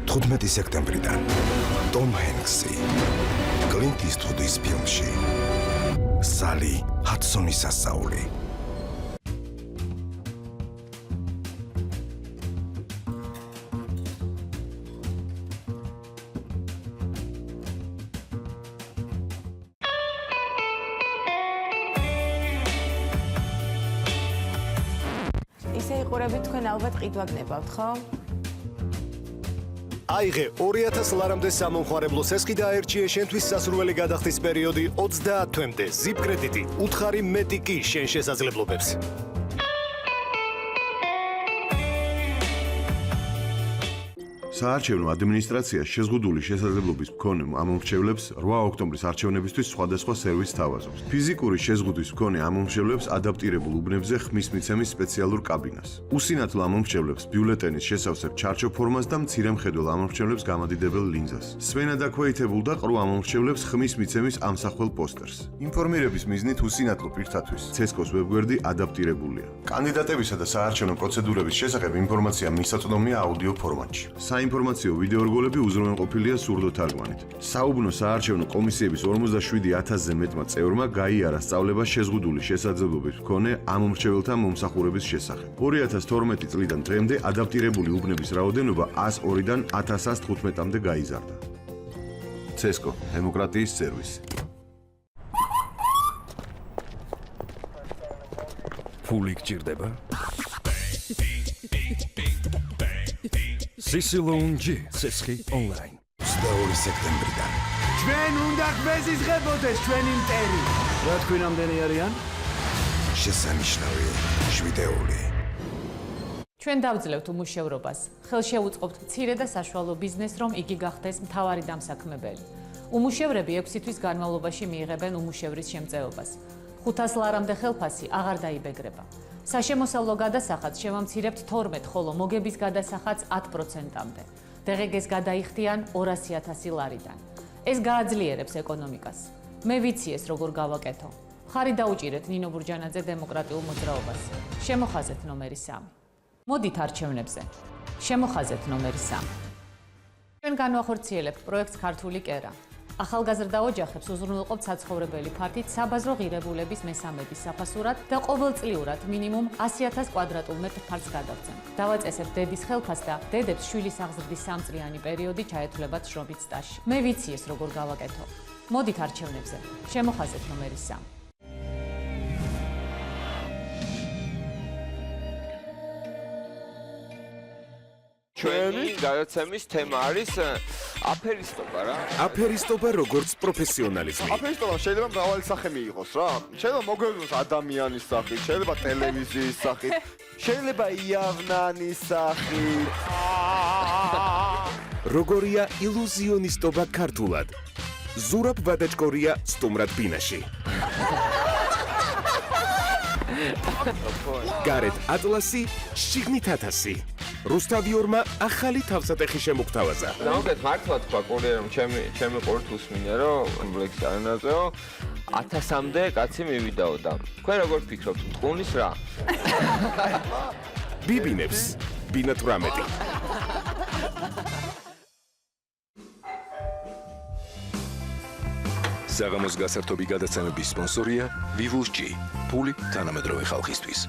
15 სექტემბრიდან ტომ ჰენქსი კლინტ ისტვუდის ფილმში სალი ჰადსონის სასწაული. ისე იყურებით თქვენ ალბათ ყიდვა გნებავთ, ხო? აიღე 2000 ლარამდე სამომხმარებლო სესხი და აერჩიე შენთვის სასურველი გადახდის პერიოდი 30 თვემდე. ზიპ კრედიტი, უთხარი მეტი კი შენ შესაძლებლობებს. საარჩევნო ადმინისტრაცია შეზღუდული შესაძლებლობის მქონე ამომრჩევლებს 8 ოქტომბრის არჩევნებისთვის სხვადასხვა სერვისს თავაზობს. ფიზიკური შეზღუდვის მქონე ამომრჩევლებს ადაპტირებულ უბნებზე ხმის მიცემის სპეციალურ კაბინას. უსინათლო ამომრჩევლებს ბიულეტენის შესავსებ ჩარჩო ფორმას და მცირე მხედველ ამომრჩევლებს გამადიდებელ ლინზას. სვენად აქვეითებულ და ყრუ ამომრჩევლებს ხმის მიცემის ამსახველ პოსტერს. ინფორმირების მიზნით უსინათლო პირთათვის ცესკოს ვებგვერდი ადაპტირებულია. კანდიდატებისა და საარჩევნო პროცედურების შესახებ ინფორმაცია მისაწვდომია აუდიო ფორმატში. საინფორმაციო ვიდეორგოლები უზრუნველყოფილია სურდო თარგმანით. საუბნო საარჩევნო კომისიების 47,000-ზე მეტმა წევრმა გაიარა სწავლება შეზღუდული შესაძლებლობით მქონე ამომრჩეველთა მომსახურების შესახებ. 2012 წლიდან დღემდე ადაპტირებული უბნების რაოდენობა 102-დან 1115-მდე გაიზარდა. CESCO დემოკრატიის სერვისი. ფული გჭირდება? Sissilungi, CESCO online. 22 სექტემბრიდან. ჩვენ უნდა გვეზიზღებოდეს ჩვენი მტერი. რა თქვი რამდენი არიან? შესანიშნავი 7-ეული. ჩვენ დავძლევთ უმუშევრობას. ხელშეუწყობთ მცირე და საშუალო ბიზნესს, რომ იგი გახდეს მთავარი დამსაქმებელი. უმუშევრები 6 თვის განმავლობაში მიიღებენ უმუშევრის შემწეობას. 500 ლარამდე ხელფასი აღარ დაიბეგრება. საშემოსავლო გადასახადს შევამცირებთ 12, ხოლო მოგების გადასახადს 10%-მდე. დღეგეს გადაიხდიან 200,000 ლარიდან. ეს გააძლიერებს ეკონომიკას. მე ვიცი ეს როგორ გავაკეთო. ხარი დაუჭირეთ ნინო ბურჯანაძე დემოკრატიულ მოძრაობას. შემოხაზეთ ნომერი 3. მოდით არჩევნებზე. შემოხაზეთ ნომერი 3. ჩვენ განვახორციელებთ პროექტს ქართული კერა. ახალგაზრდა ოჯახებს უზრუნველყოფთ საცხოვრებელი ფართით საბაზრო ღირებულების მესამედის საფასურად და ყოველწლიურად მინიმუმ 100,000 კვადრატულ მეტრ ფართს გადავწევთ. დავაწესებთ დედის ხელფასს და დედებს შვილის აღზრდის 3 წლიანი პერიოდი ჩაეთვლებათ შრომით სტაჟში. მე ვიცი ეს როგორ გავაკეთო. მოდით არჩევნებზე. შემოხაზეთ ნომერი 3. ჩვენი გადაცემის თემა არის აფერისტობა რა. აფერისტობა როგორც პროფესიონალიზმი. აფერისტობა შეიძლება მრავალი სახე მიიღოს რა. შეიძლება მოგვეღოს ადამიანის სახით, შეიძლება ტელევიზიის სახით, შეიძლება იავნანის სახით. როგორია ილუზიონისტობა ქართულად. ზურაბ ვადაჭკორია სტუმრად ბინაში. გარეთ ატლასი, შიგნით 1000. რუსთავიორმა ახალი თავსატეხი შემოგთავაზა. ნაუგეთ მართლა თქვა კურიერმა ჩემი ყურით უსმინე რომ კომპლექსი არანაზეო 1000-მდე კაცი მივიდაო და თქვენ როგორ ფიქრობთ მტყუნის რა? ბიბინებს ბინა 18. საღამოს გასართობი გადაცემების სპონსორია Vivus-G, ფული თანამედროვე ხალხისთვის.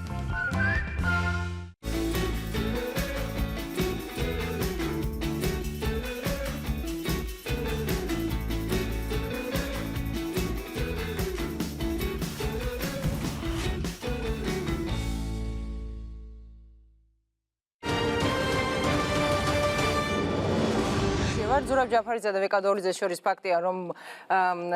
ზურაბ ჯაფარიძე და ვიკა დოლიძეს შორის ფაქტია, რომ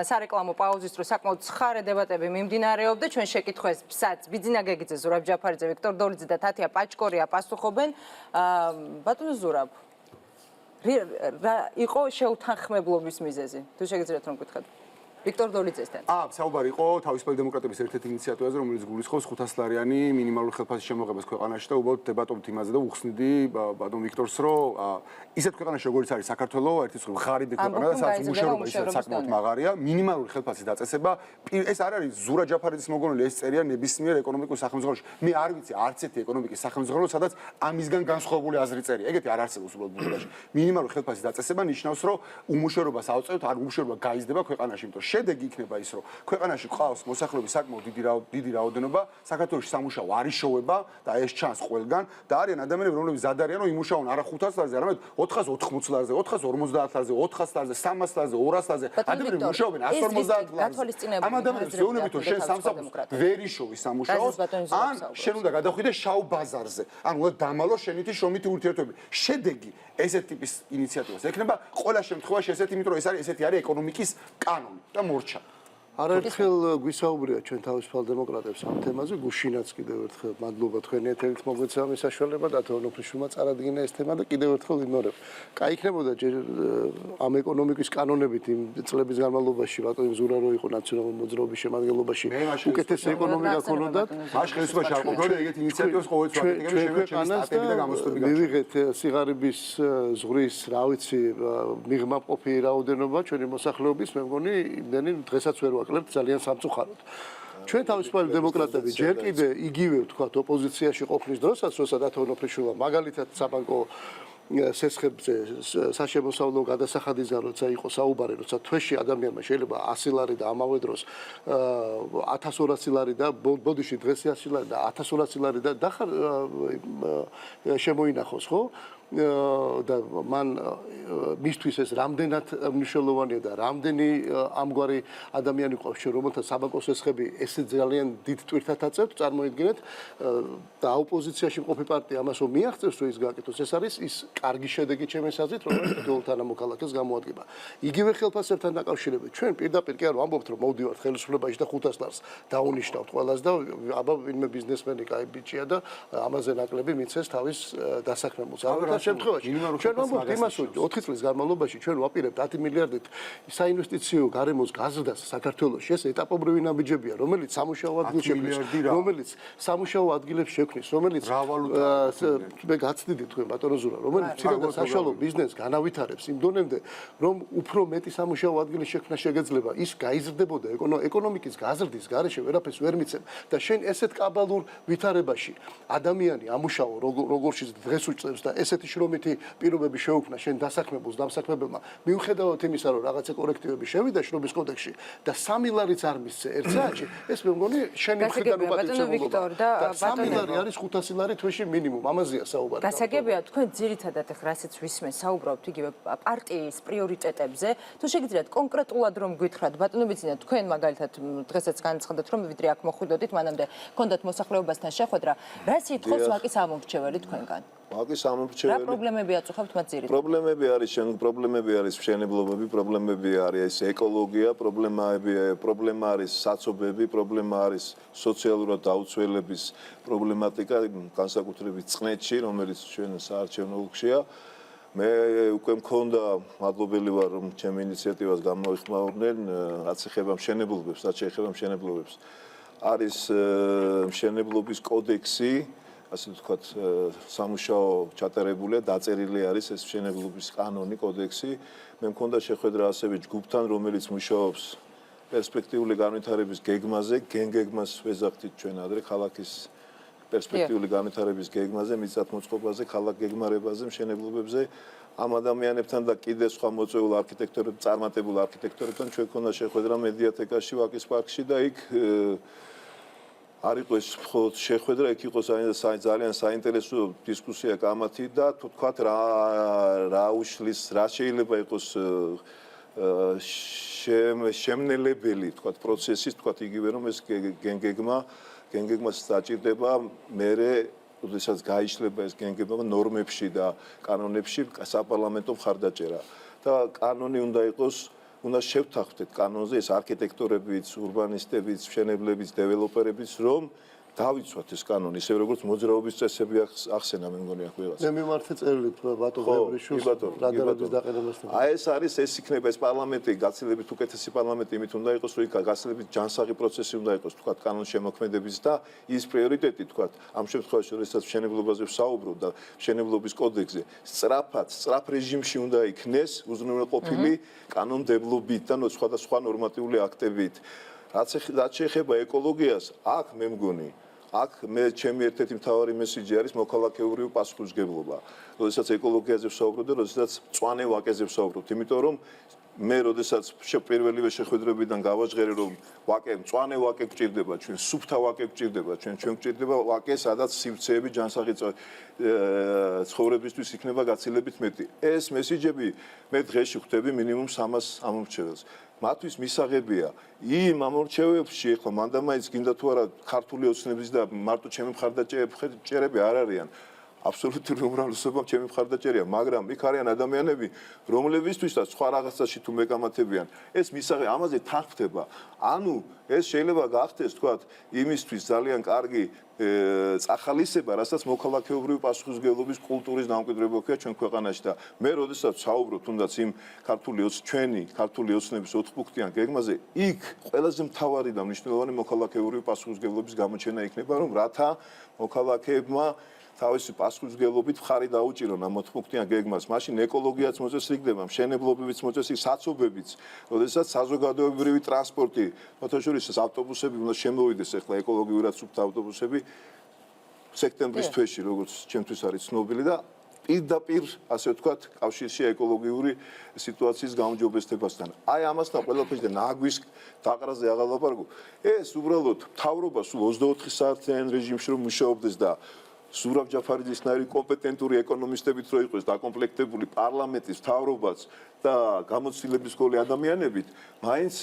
სარეკლამო პაუზის დროს საკმაოდ ცხარე დებატები მიმდინარეობდა. ჩვენ შეკითხვებსაც ბიძინა გეგიძე, ზურაბ ჯაფარიძე, ვიქტორ დოლიძე და თათია პაჭკორია პასუხობენ. ბატონო ზურაბ, რა იყო შეუთანხმებლობის მიზეზი? თუ შეგიძლიათ რომ გითხრათ. ვიქტორ დოლიძესთან. საუბარი იყო თავისუფალი დემოკრატების ერთ-ერთი ინიციატივაზე, რომელიც გულისხმობს 500 ლარიანი მინიმალური ხელფასის შემოღებას ქვეყანაში და უბრალოდ დებატობთ იმაზე და უხსნიდი ბატონ ვიქტორს, რომ ისეთ ქვეყანაში როგორც არის საქართველოს, ერთის ღარიბი ქვეყანა და სადაც უმუშევრობა ისე საკმაოდ მაღარია, მინიმალური ხელფასის დაწესება, ეს არ არის ზურაბ ჯაფარიძის მოგონილი, ეს წერია ნებისმიერ ეკონომიკურ სახელმძღვანელოში. მე არ ვიცი არც ერთი ეკონომიკის სახელმძღვანელო, სადაც ამისგან განსხვავებული აზრი წერია. ეგეთი არ არსებობს უბრალოდ ბუნებაში. მინიმალური ხელფასის დაწესება ნიშნავს, რომ უმუშევრობას ავწევთ, არ უმუშევრობა გაიზრდება ქვეყანაში, იმიტომ შედეგი იქნება ის, რომ ქვეყანაში ყავს მოსახლეობის საკმაოდ დიდი რაოდენობა, საქართველოში სამუშაო არ იშოვება და ეს ჩანს ყველგან და არიან ადამიანები, რომლებიც ზად არიან, რომ იმუშაონ არა 500 ლარზე, არამედ 480 ლარზე, 450 ლარზე, 400 ლარზე, 300 ლარზე, 200 ლარზე. ადამიანები მუშაობენ 150 ლარზე. ამ ადამიანებს ვეუბნებით, რომ შენ სამსახურს ვერ იშოვი სამუშაოს, ან შენ უნდა გადახვიდე შავ ბაზარზე. ან უნდა დამალო შენითი შრომითი ურთიერთობები. შედეგი ესეთ ტიპის ინიციატივას ექნება ყველა შემთხვევაში ესეთი, იმიტომ რომ ეს არის ესეთი არის ეკონომიკის კანონი და მორჩა. არაერთხელ გვისაუბრია ჩვენ თავისუფალ დემოკრატებს ამ თემაზე, გუშინაც კიდევ ერთხელ მადლობა თქვენი ეთერით მოგვეცემა მის საშუალება და თორნოფრიშულმა წარადგინა ეს თემა და კიდევ ერთხელ ვიმეორებ. კაი იქნებოდა ამ ეკონომიკის კანონებით იმ წლების განმავლობაში ბატონი ზურა რო იყო ნაციონალური მოძრაობის შემადგენლობაში უკეთესი ეკონომიკა ქონოდათ. მაშ ხელისუფლებაში არ ყოფილა ეგეთი ინიციატივას ყოველთვის ვაკეთებდნენ შემოჩენის სტატიები და გამოსვლები გაჩვენეთ. მივიღეთ სიღარიბის ზღვრის, რა ვიცი, მიღმა ყოფი რაოდენობა ჩვენი მოსახლეობის, მე მგონი იმდენი დღესაც ვერ ვაკლებთ ძალიან სამწუხაროდ. ჩვენ თავისუფალი დემოკრატები ჯერ კიდე იგივე ვთქვათ ოპოზიციაში ყოფნის დროსაც, როცა დათო ნოფრიშვილმა მაგალითად საბანკო სესხებზე საშემოსავლო გადასახადისგან როცა იყო საუბარი, როცა თვეში ადამიანმა შეიძლება 100 ლარი და ამავე დროს 1200 ლარი და ბოდიში დღეს 100 ლარი და 1200 ლარი და დახარ შემოინახოს, ხო? და მან მისთვის ეს რამდენად მნიშვნელოვანია და რამდენი ამგვარი ადამიანი ყავს რომელთა საბაკოს ესხები ესე ძალიან დიდ ტვირთად აწევთ წარმოიდგინეთ და ოპოზიციაში მყოფი პარტია ამას რომ მიაღწევს რომ ის გააკეთოს ეს არის ის კარგი შედეგი ჩემს აზრით რომელიც თითოეულ მოქალაქეს გამოადგება იგივე ხელფასებთან დაკავშირებით ჩვენ პირდაპირ კი არ ვამბობთ რომ მოვდივართ ხელისუფლებაში და 500 ლარს დაუნიშნავთ ყველას და აბა ვინმე ბიზნესმენი კაი ბიჭია და ამაზე ნაკლები მიცეს თავის დასაქმებულს შემთხვევაში ჩვენ ვამბობთ იმას რომ 4 წლის განმავლობაში ჩვენ ვაპირებთ 10 მილიარდით საინვესტიციო გარემოს გაზრდას საქართველოში ეს ეტაპობრივი ნაბიჯებია რომელიც სამუშაო ადგილს შექმნის რომელიც სამუშაო ადგილებს შექმნის რომელიც მე გაცდიდი თქვენ ბატონო ზურა რომელიც ცირე და საშუალო ბიზნესს განავითარებს იმ დონემდე რომ უფრო მეტი სამუშაო ადგილის შექმნა შეგეძლება ის გაიზრდებოდა ეკონომიკის გაზრდის გარეშე ვერაფერს ვერ მიცემ და შენ ესეთ კაბალურ ვითარებაში ადამიანი ამუშაო როგორშიც დღეს უწევს და ესეთი შრომითი პირობები შეუქმნა შენ დასაქმებულს დამსაქმებელმა მიუხედავად იმისა რომ რაღაცა კორექტივები შევიდა შრომის კოდექსში და 3 ლარიც არ მისცე ერთ საათში ეს მე მგონი შენი მხრიდან უპატიურებელია და 3 ლარი არის 500 ლარი თვეში მინიმუმ ამაზეა საუბარი გასაგებია თქვენ ძირითადად ახ რასაც ვისმენთ საუბრობთ იგივე პარტიის პრიორიტეტებზე თუ შეგიძლიათ კონკრეტულად რომ გითხრათ ბატონო ბიძინა თქვენ მაგალითად დღესაც განაცხადეთ რომ ვიდრე აქ მოხვიდოდით მანამდე ჰქონდათ მოსახლეობასთან შეხვედრა რა სიტყვის ვაკის ამომრჩეველი თქვენგან ვაკის ამომრჩეველი რა პრობლემები აწუხებთ მათ ძირითადად პრობლემები არის მშენებლობები პრობლემები არის ეკოლოგია პრობლემა არის საცობები პრობლემა არის სოციალურად დაუცველების პრობლემატიკა განსაკუთრებით წყნეთში რომელიც ჩვენ საარჩევნო ოლქშია მე უკვე მქონდა მადლობელი ვარ რომ ჩემი ინიციატივას გამოიხმაურნენ რაც ეხება მშენებლობებს არის მშენებლობის კოდექსი ასე ვთქვათ სამუშაო ჩატარებულია დაწერილი არის ეს მშენებლობის კანონი კოდექსი მე მქონდა შეხვედრა ასევე ჯგუფთან რომელიც მუშაობს პერსპექტიული განვითარების გეგმაზე გენგეგმას ვეზახდით ჩვენ ადრე ქალაქის პერსპექტიული განვითარების გეგმაზე მიწათმოწყობაზე ქალაქ გეგმარებაზე მშენებლობებზე ამ ადამიანებთან და კიდე სხვა მოწვეულ არქიტექტორებთან წარმატებულ არქიტექტორებთან ჩვენ მქონდა შეხვედრა მედიათეკაში ვაკის პარკში და იქ არ იყო ეს მხოლოდ შეხვედრა, იქ იყო ძალიან საინტერესო დისკუსია კამათი და თუ თქვათ რა უშლის, რა შეიძლება იყოს შემნელებელი, თქვათ პროცესის, თქვათ იგივე რომ ეს გენგეგმას დაჭირდება მერე როდესაც გაიშლება ეს გენგეგმა ნორმებში და კანონებში საპარლამენტო მხარდაჭერა და კანონი უნდა შევთანხმდეთ კანონზე ეს არქიტექტორებიც, ურბანისტებიც, მშენებლებიც, დეველოპერებიც რომ დავიცვათ ეს კანონი, ისე როგორც მოძრაობის წესები ახსენა მე მგონი აქ ვიღაცა. მე მიმართე წერილით ბატონ ღებრიშვილს რადარების დაყენებასთან. აი ეს იქნება ეს პარლამენტი გაცილებით უკეთესი პარლამენტი იმით უნდა იყოს რომ იქ გაცილებით ჯანსაღი პროცესი უნდა იყოს თქვა კანონის შემოქმედების და ის პრიორიტეტი თქვა ამ შემთხვევაში როდესაც მშენებლობაზე ვსაუბრობ და მშენებლობის კოდექსზე სწრაფ რეჟიმში უნდა იქნეს უზრუნველყოფილი კანონმდებლობით და სხვადასხვა ნორმატიული აქტებით. რაც შეეხება ეკოლოგიას, აქ მე მგონი აქ ჩემი ერთ-ერთი მთავარი მესიჯი არის მოქალაქეური პასუხისმგებლობა. როდესაც ეკოლოგიაზე ვსაუბრობ და როდესაც მწვანე ვაკეზე ვსაუბრობ, იმიტომ რომ მე როდესაც პირველივე შეხვედრებიდან გავაჟღერე რომ მწვანე ვაკე გვჭირდება, ჩვენ სუფთა ვაკე გვჭირდება, ჩვენ გვჭირდება ვაკე, სადაც სივრცეები ჯანსაღი ცხოვრებისთვის იქნება გაცილებით მეტი. ეს მესიჯები მე დღეში ხვდები მინიმუმ 300 ამომრჩეველს. მათთვის მისაღებია იმ ამორჩევებში ხო მანდამაიც გინდა თუ არა ქართული ოცნების და მარტო ჩემი მხარდაჭერები არ არიან აბსოლუტური უმრავლესობა ჩემი მხარდაჭერია მაგრამ იქ არიან ადამიანები რომლებისთვისაც სხვა რაღაცაში თუ მეკამათებიან ეს მისაღები ამაზე თანხმდება ანუ ეს შეიძლება გახდეს თქვა იმისთვის ძალიან კარგი წახალისება რასაც მოქალაქეობრივი პასუხისმგებლობის კულტურის დამკვიდრება აქვს ჩვენ ქვეყანაში და მე როდესაც საუბრობ თუნდაც იმ ქართული ოცნების 4 პუნქტიან გეგმაზე იქ ყველაზე მთავარი და მნიშვნელოვანი მოქალაქეობრივი პასუხისმგებლობის გამოჩენა იქნება რომ რათა მოქალაქეებმა თავისი პასუხისმგებლობით მხარი დაუჭირონ ამ 4 პუნქტიან გეგმას. მაშინ ეკოლოგიაც მოწესრიგდება, მშენებლობებიც მოწესრიგდება, საცობებიც. როდესაც საზოგადოებრივი ტრანსპორტი, მოთხოვრის ავტობუსები უნდა შემოვიდეს ახლა ეკოლოგიურად სუფთა ავტობუსები სექტემბრის თვეში, როგორც ჩემთვის არის ცნობილი და პირდაპირ, ასე ვთქვათ, კავშირში ეკოლოგიური სიტუაციის გაუმჯობესებასთან. აი ამასთან ყველაფერს და ნაგვის დაყრაზე აღარ ლაპარაკობ. ეს უბრალოდ მთავრობა სულ 24 საათიან რეჟიმში რომ მუშაობდეს და სურაბ ჯაფარიძისნაირი კომპეტენტური ეკონომისტებით რო იყოს დაკომპლექტებული პარლამენტის მთავრობაც და გამოცდილების მქონე ადამიანებით, მაინც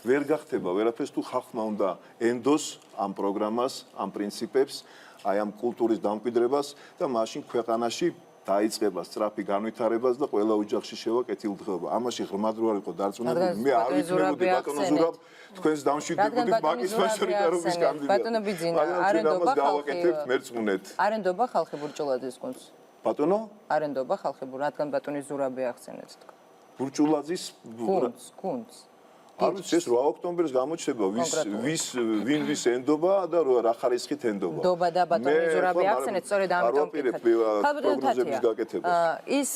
ვერ გახდება ვერაფერს თუ ხალხმა უნდა ენდოს ამ პროგრამას, ამ პრინციპებს, აი ამ კულტურის დამკვიდრებას და მაშინ ქვეყანაში დაიწყება სწრაფი განვითარებას და ყველა ოჯახში შევა კეთილდღეობა. ამაში ღრმად რო არ იყო დარწმუნებული, მე არ ვიცნობდი ბატონო ზურაბ თქვენს დამშვიდობებით მაგის მაჟორიტარობის კანდიდატი. ბატონო ბიძინა, არენდობა გავაკეთებთ მერწმუნეთ. არენდობა ხალხი ბურჭულაძის გუნდს. ბატონო? არენდობა ხალხი რადგან ბატონი ზურაბი ახსენეთ თქვა. ბურჭულაძის გუნდს. არის ეს 8 ოქტომბერს გამოჩნდება ვინ ვის ენდობა და რა ხარისხით ენდობა. ნდობა და ბატონი ზურაბი ახსენეთ სწორედ ამიტომ ვკითხეთ. ის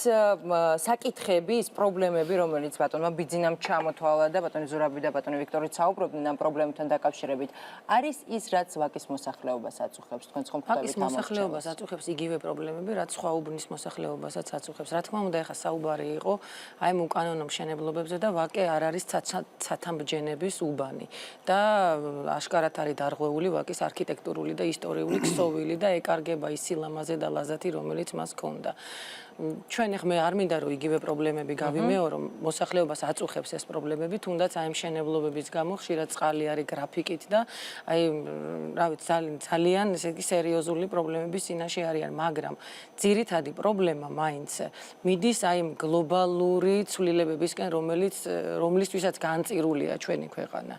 საკითხები, ის პრობლემები, რომელიც ბატონმა ბიძინამ ჩამოთვალა და ბატონი ზურაბი და ბატონი ვიქტორიც საუბრობდნენ ამ პრობლემებთან დაკავშირებით, არის ის რაც ვაკის მოსახლეობას აწუხებს თქვენ ხომ ხვდებით ვაკის მოსახლეობას აწუხებს იგივე პრობლემები, რაც სხვა უბნის მოსახლეობასაც აწუხებს. რა თქმა უნდა, ეხა საუბარი იყო აი ამ უკანონო მშენებლობებზე და ვაკე არ არის სათამბჯენების უბანი და აშკარად არის დარღვეული ვაკის არქიტექტურული და ისტორიული ქსოვილი და ეკარგება ის სილამაზე და ლაზათი, რომელიც მას ჰქონდა. ჩვენ ახლა მე არ მინდა რომ იგივე პრობლემები გავიმეორო, მოსახლეობას აწუხებს ეს პრობლემები, თუნდაც აი მშენებლობების გამო ხშირად წყალი არის გრაფიკით და აი რა ვიცი ძალიან ესე იგი სერიოზული პრობლემების წინაშე არიან, მაგრამ ძირითადი პრობლემა მაინც მიდის აი გლობალური ცვლილებებისკენ, რომლისთვისაც განწირულია ჩვენი ქვეყანა.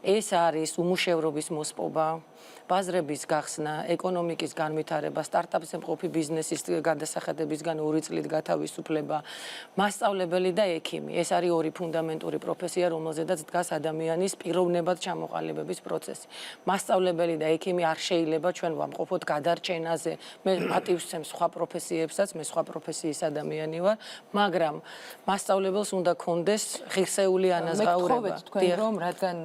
ეს არის უმუშევრობის მოსპობა, ბაზრების გახსნა, ეკონომიკის განვითარება, სტარტაპზე მყოფი ბიზნესის გადასახადებისგან 2 წლით გათავისუფლება, მასწავლებელი და ექიმი. ეს არის ორი ფუნდამენტური პროფესია, რომელზედაც დგას ადამიანის პიროვნებად ჩამოყალიბების პროცესი. მასწავლებელი და ექიმი არ შეიძლება ჩვენ ვამყოფოთ გადარჩენაზე. მე პატივს ვცემ სხვა პროფესიებსაც, მე სხვა პროფესიის ადამიანი ვარ, მაგრამ მასწავლებელს უნდა კონდეს ღირსეული ანაზღაურება. მე თქვენ რომ რადგან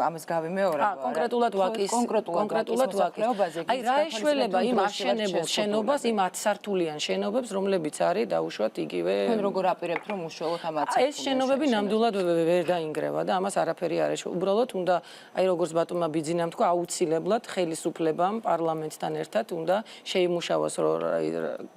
ამას გავიმეორებ, კონკრეტულად ვაკის აი რა ეშველება იმ აშენებულ შენობას, იმ 10 სართულიან შენობებს, რომლებიც არის დაუშვათ იგივე. თქვენ როგორ აპირებთ რომ უშუალოდ ამ 10 ეს შენობები ნამდვილად ვერ დაინგრევა და ამას არაფერი არ ეშვა. უბრალოდ უნდა აი როგორც ბატონმა ბიძინამ თქვა, აუცილებლად ხელისუფლებამ პარლამენტთან ერთად უნდა შეიმუშავოს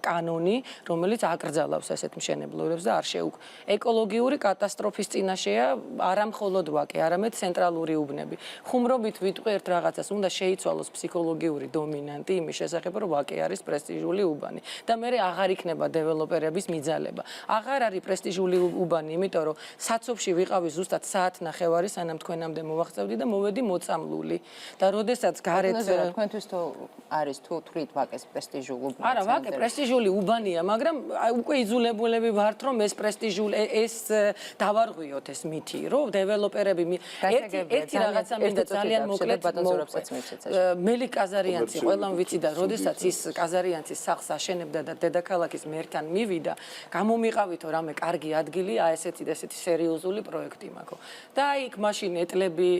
კანონი, რომელიც აკრძალავს ასეთ მშენებლობებს და არ შეუქმ. ეკოლოგიური კატასტროფის წინაშეა არა მხოლოდ ვაკე, არამედ ცენტრალური უბნები. ხუმრობით ვიტყვიერთ რაღაცას, უნდა შეიცვალოს ფსიქოლოგიური დომინანტი იმის შესახებ, რომ ვაკე არის პრესტიჟული უბანი და მე აღარ იქნება დეველოპერების მიძალება. აღარ არის პრესტიჟული უბანი, იმიტომ რომ საცობში ვიყავი ზუსტად საათნახევარი, სანამ თქვენამდე მოვახცევდი და მოვედი მოწამლული. და როდესაც გარეთ თქვენთვის თუ არის თუ თვით ვაკეს პრესტიჟული უბანი. არა, ვაკე პრესტიჟული უბანია, მაგრამ უკვე იძულებულები ვართ, რომ ეს პრესტიჟული ეს დავარღვიოთ ეს მითი, რომ დეველოპერები ერთი რაღაცა მინდა ძალიან მოკლედ მელი კაზარიანცი ყველამ ვიცი და როდესაც ის კაზარიანცის სახლს აშენებდა და დედაქალაქის მერთან მივიდა, გამომიყავითო რამე კარგი ადგილი, აი ესეთი და ესეთი სერიოზული პროექტი მაქვს. და აი იქ მაშინ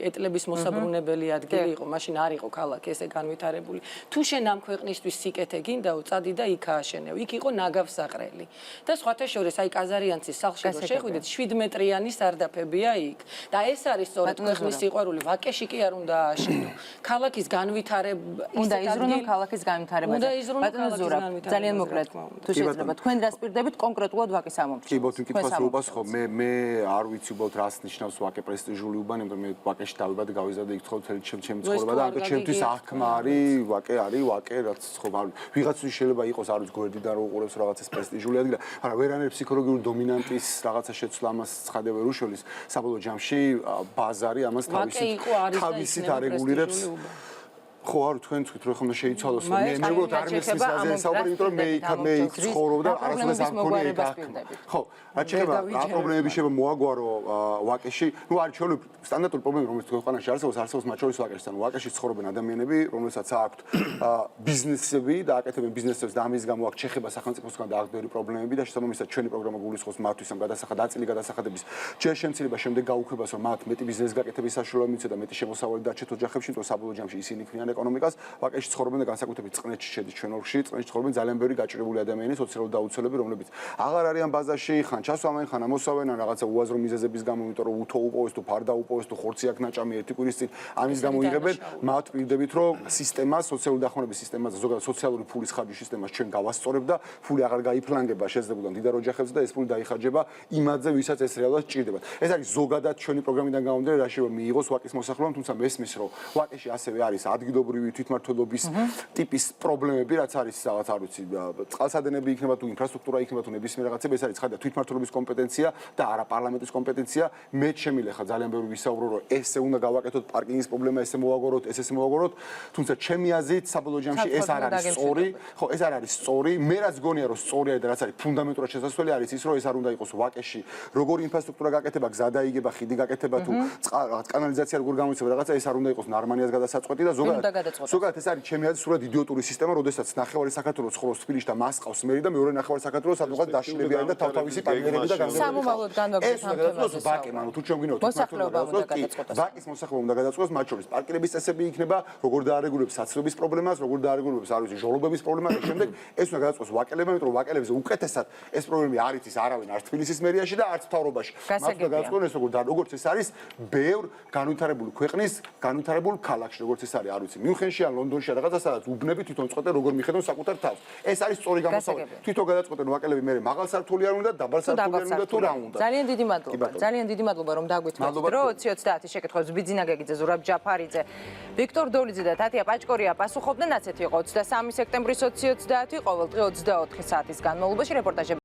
ეტლების მოსაბრუნებელი ადგილი იყო, მაშინ არ იყო ქალაქი ესე განვითარებული. თუ შენ ამ ქვეყნისთვის სიკეთე გინდაო, წადი და იქ ააშენე. იქ იყო ნაგავსაყრელი. და სხვათა შორის აი კაზარიანცის სახლში რო შეხვიდეთ, 7 მეტრიანი სარდაფებია იქ. და ეს არის სწორედ ქვეყნის სიყვარული, ვაკეში კი არ უნდა ააშენო. ქალაქის განვითარება უნდა იზრუნო ქალაქის განვითარებაზე. ბატონო ზურაბ, ძალიან მოკლედ თუ შეიძლება თქვენ რას პირდებით კონკრეტულად ვაკის ამომრჩევლს. კი, ბოლტ მკითხავს რომ უბას ხო მე არ ვიცი ბოლტ რას ნიშნავს ვაკე პრესტიჟული უბანი, მაგრამ მე ვაკეში დავიბადე, გავიზარდე იქ ცხოვრობ მთელი ჩემი ცხოვრება და ამიტომ ჩემთვის აღქმა არის ვაკე რაც ხო ვიღაცის შეიძლება იყოს არ ვიცი გვერდიდან რო უყურებს რაღაცას პრესტიჟული ადგილი, მაგრამ ვერანაირ ფსიქოლოგიური დომინანტის რაღაცა შეცვლა ამას ცხადება რუშოლის საბოლოო ჯამში ბაზარი ამას თავისით არეგულირებს. ხო არ თქვენ თქვით რომ ხომ შეიცვალოს მე მეგობრებო არ მესმის აზე საუბარი, იმიტომ რომ მე იქ ცხოვრობ და არასდროს არ მქონია იქ აღქმა. ხო, რაც შეიძლება რა პრობლემები შეიძლება მოაგვარო ვაკეში, ნუ არის ჩვენი სტანდარტული პრობლემა, რომელიც ქვეყანაში არსებობს მათ შორის ვაკეშთან. ვაკეში ცხოვრობენ ადამიანები, რომელსაც აქვთ ბიზნესები და აკეთებენ ბიზნესებს და ამის გამო აქვს შეხება სახელმწიფოსგან და აღდგენილი პრობლემები და შესაბამისად ჩვენი პროგრამა გულისხმობს მათთვის ამ დაწილი გადასახადების ჯერ შემცირება, შემდეგ გაუქმებას, რომ მათ მეტი ბიზნეს გაკეთების საშუალება მიცედა, მეტი შემოსავალი დარჩეთ ოჯახებში, თუმცა საბოლოო ჯამში ისინი ქმნიან ეკონომიკას. ვაკეში ცხოვრობენ და განსაკუთრებით წყნეთში შედის ჩვენ ოლქში. წყნეთში ცხოვრობენ ძალიან ბევრი გაჭირებული ადამიანი, სოციალური დაუცველები, რომლებიც აღარ არიან ბაზაში, ხან ჩასვამენ, ხან ამოსვამენ, ან რაღაცა უაზრო მიზეზების გამო, იმიტომ რომ უთო უპოვეს თუ ფარდა უპოვეს თუ ხორცი აქ ნაჭამი ერთი კვირის წინ ამის გამო იღებენ. მათ პირდებით რომ სისტემა, სოციალური დახმარების სისტემაზე, ზოგადად სოციალური ფულის ხარჯვის სისტემას ჩვენ გავასწორებ და ფული აღარ გაიფლანგება შეძლებულთან დიდარ ოჯახებზე და ეს ფული დაიხარჯება იმადზე, ვისაც ეს რეალურად სჭირდებათ. ეს არის ზოგადად ჩვენი პროგრამიდან გამომდინარე, რაში რომ მიიღოს ვაკის მოსახლეობამ, თუმცა მესმის რომ ვაკეში ასევე არის ადგილობრივი თვითმმართველობის ტიპის პრობლემები, რაც არის რაღაც არ ვიცი, წყალსადენები იქნება თუ ინფრასტრუქტურა იქნება თუ ნებისმიერ რაღაცები, ეს არის ხარდა თვითმმართველობის კომპეტენცია და არა პარლამენტის კომპეტენცია. მე შემილეხა ძალიან ბევრი ვისაუბრო რომ ესე უნდა გავაკეთოთ პარკინგის პრობლემა, ესე მოვაგოროთ, ესე მოვაგოროთ, თუმცა ჩემი აზრით საბოლოო ჯამში ეს არ არის სწორი. ხო, ეს არ არის სწორი. მე რაც გონია რომ სწორია და რაც არის ფუნდამენტურად შესაძლებელი არის ის რომ ეს არ უნდა იყოს ვაკეში. როგორი ინფრასტრუქტურა გაკეთება, გზა დაიგება, ხიდი გაკეთება თუ კანალიზაცია როგორ გამოიცემა რაღაცა, ეს არ უნდა იყოს ნარმანიას გადასაწყვეტი და ზოგადად ეს არის ჩემი აზრით სულად იდიოტური სისტემა, როდესაც ნახევარი საქართველოს ცხოვრობს თბილისში და მას ყავს მერი და მეორე ნახევარი საქართველოს სადღაც დაშლილები არიან და თავთავისი პარტნიორები და სამომავლოდ განვაგრძელოთ ამ თემაზე. ვაკე, ანუ თუ ჩვენ გვინდათ ვაკის მოსახლეობა უნდა გადაწყვეტოს, მათ შორის პარკირების წესები იქნება, როგორ დაარეგულებს საცილობის პრობლემას, როგორ დაარეგულებს არ ვიცი, ჟოლობების პრობლემას და შემდეგ ეს უნდა გადაწყვეტოს ვაკელებმა, იმიტომ რომ ვაკელებზე უკეთესად ეს პრობლემები არ იცის არავინ არც თბილისის მერიაში და არც მთავრობაში. მათ უნდა გადაწყვეტონ ეს როგორც ეს არის ბევრ განვითარებული ქვეყნის განვითარებულ ქალაქში, როგორც ეს არის, არ ვიცი, მიუნხენში ან ლონდონში რაღაცა, სადაც უბნები თვითონ წყვეტენ როგორ მიხედონ საკუთარ თავს. ეს არის სწორი გამოსავალი. თვითონ გადაწყვეტენ ვაკელები მე მაღალ სართული არ უნდა, დაბალ სართული არ უნდა თუ რა უნდა. ძალიან დიდი მადლობა. ძალიან დიდი მადლობა რომ დაგვითმოთ დრო 20-30 შეკითხვებს ბიძინა გეგიძე, ზურაბ ჯაფარიძე, ვიქტორ დოლიძე და თათია პაჭკორია პასუხობდნენ. ასეთი იყო 23 სექტემბრის 20:30 ყოველდღე 24 საათის განმავლობაში რეპორტაჟები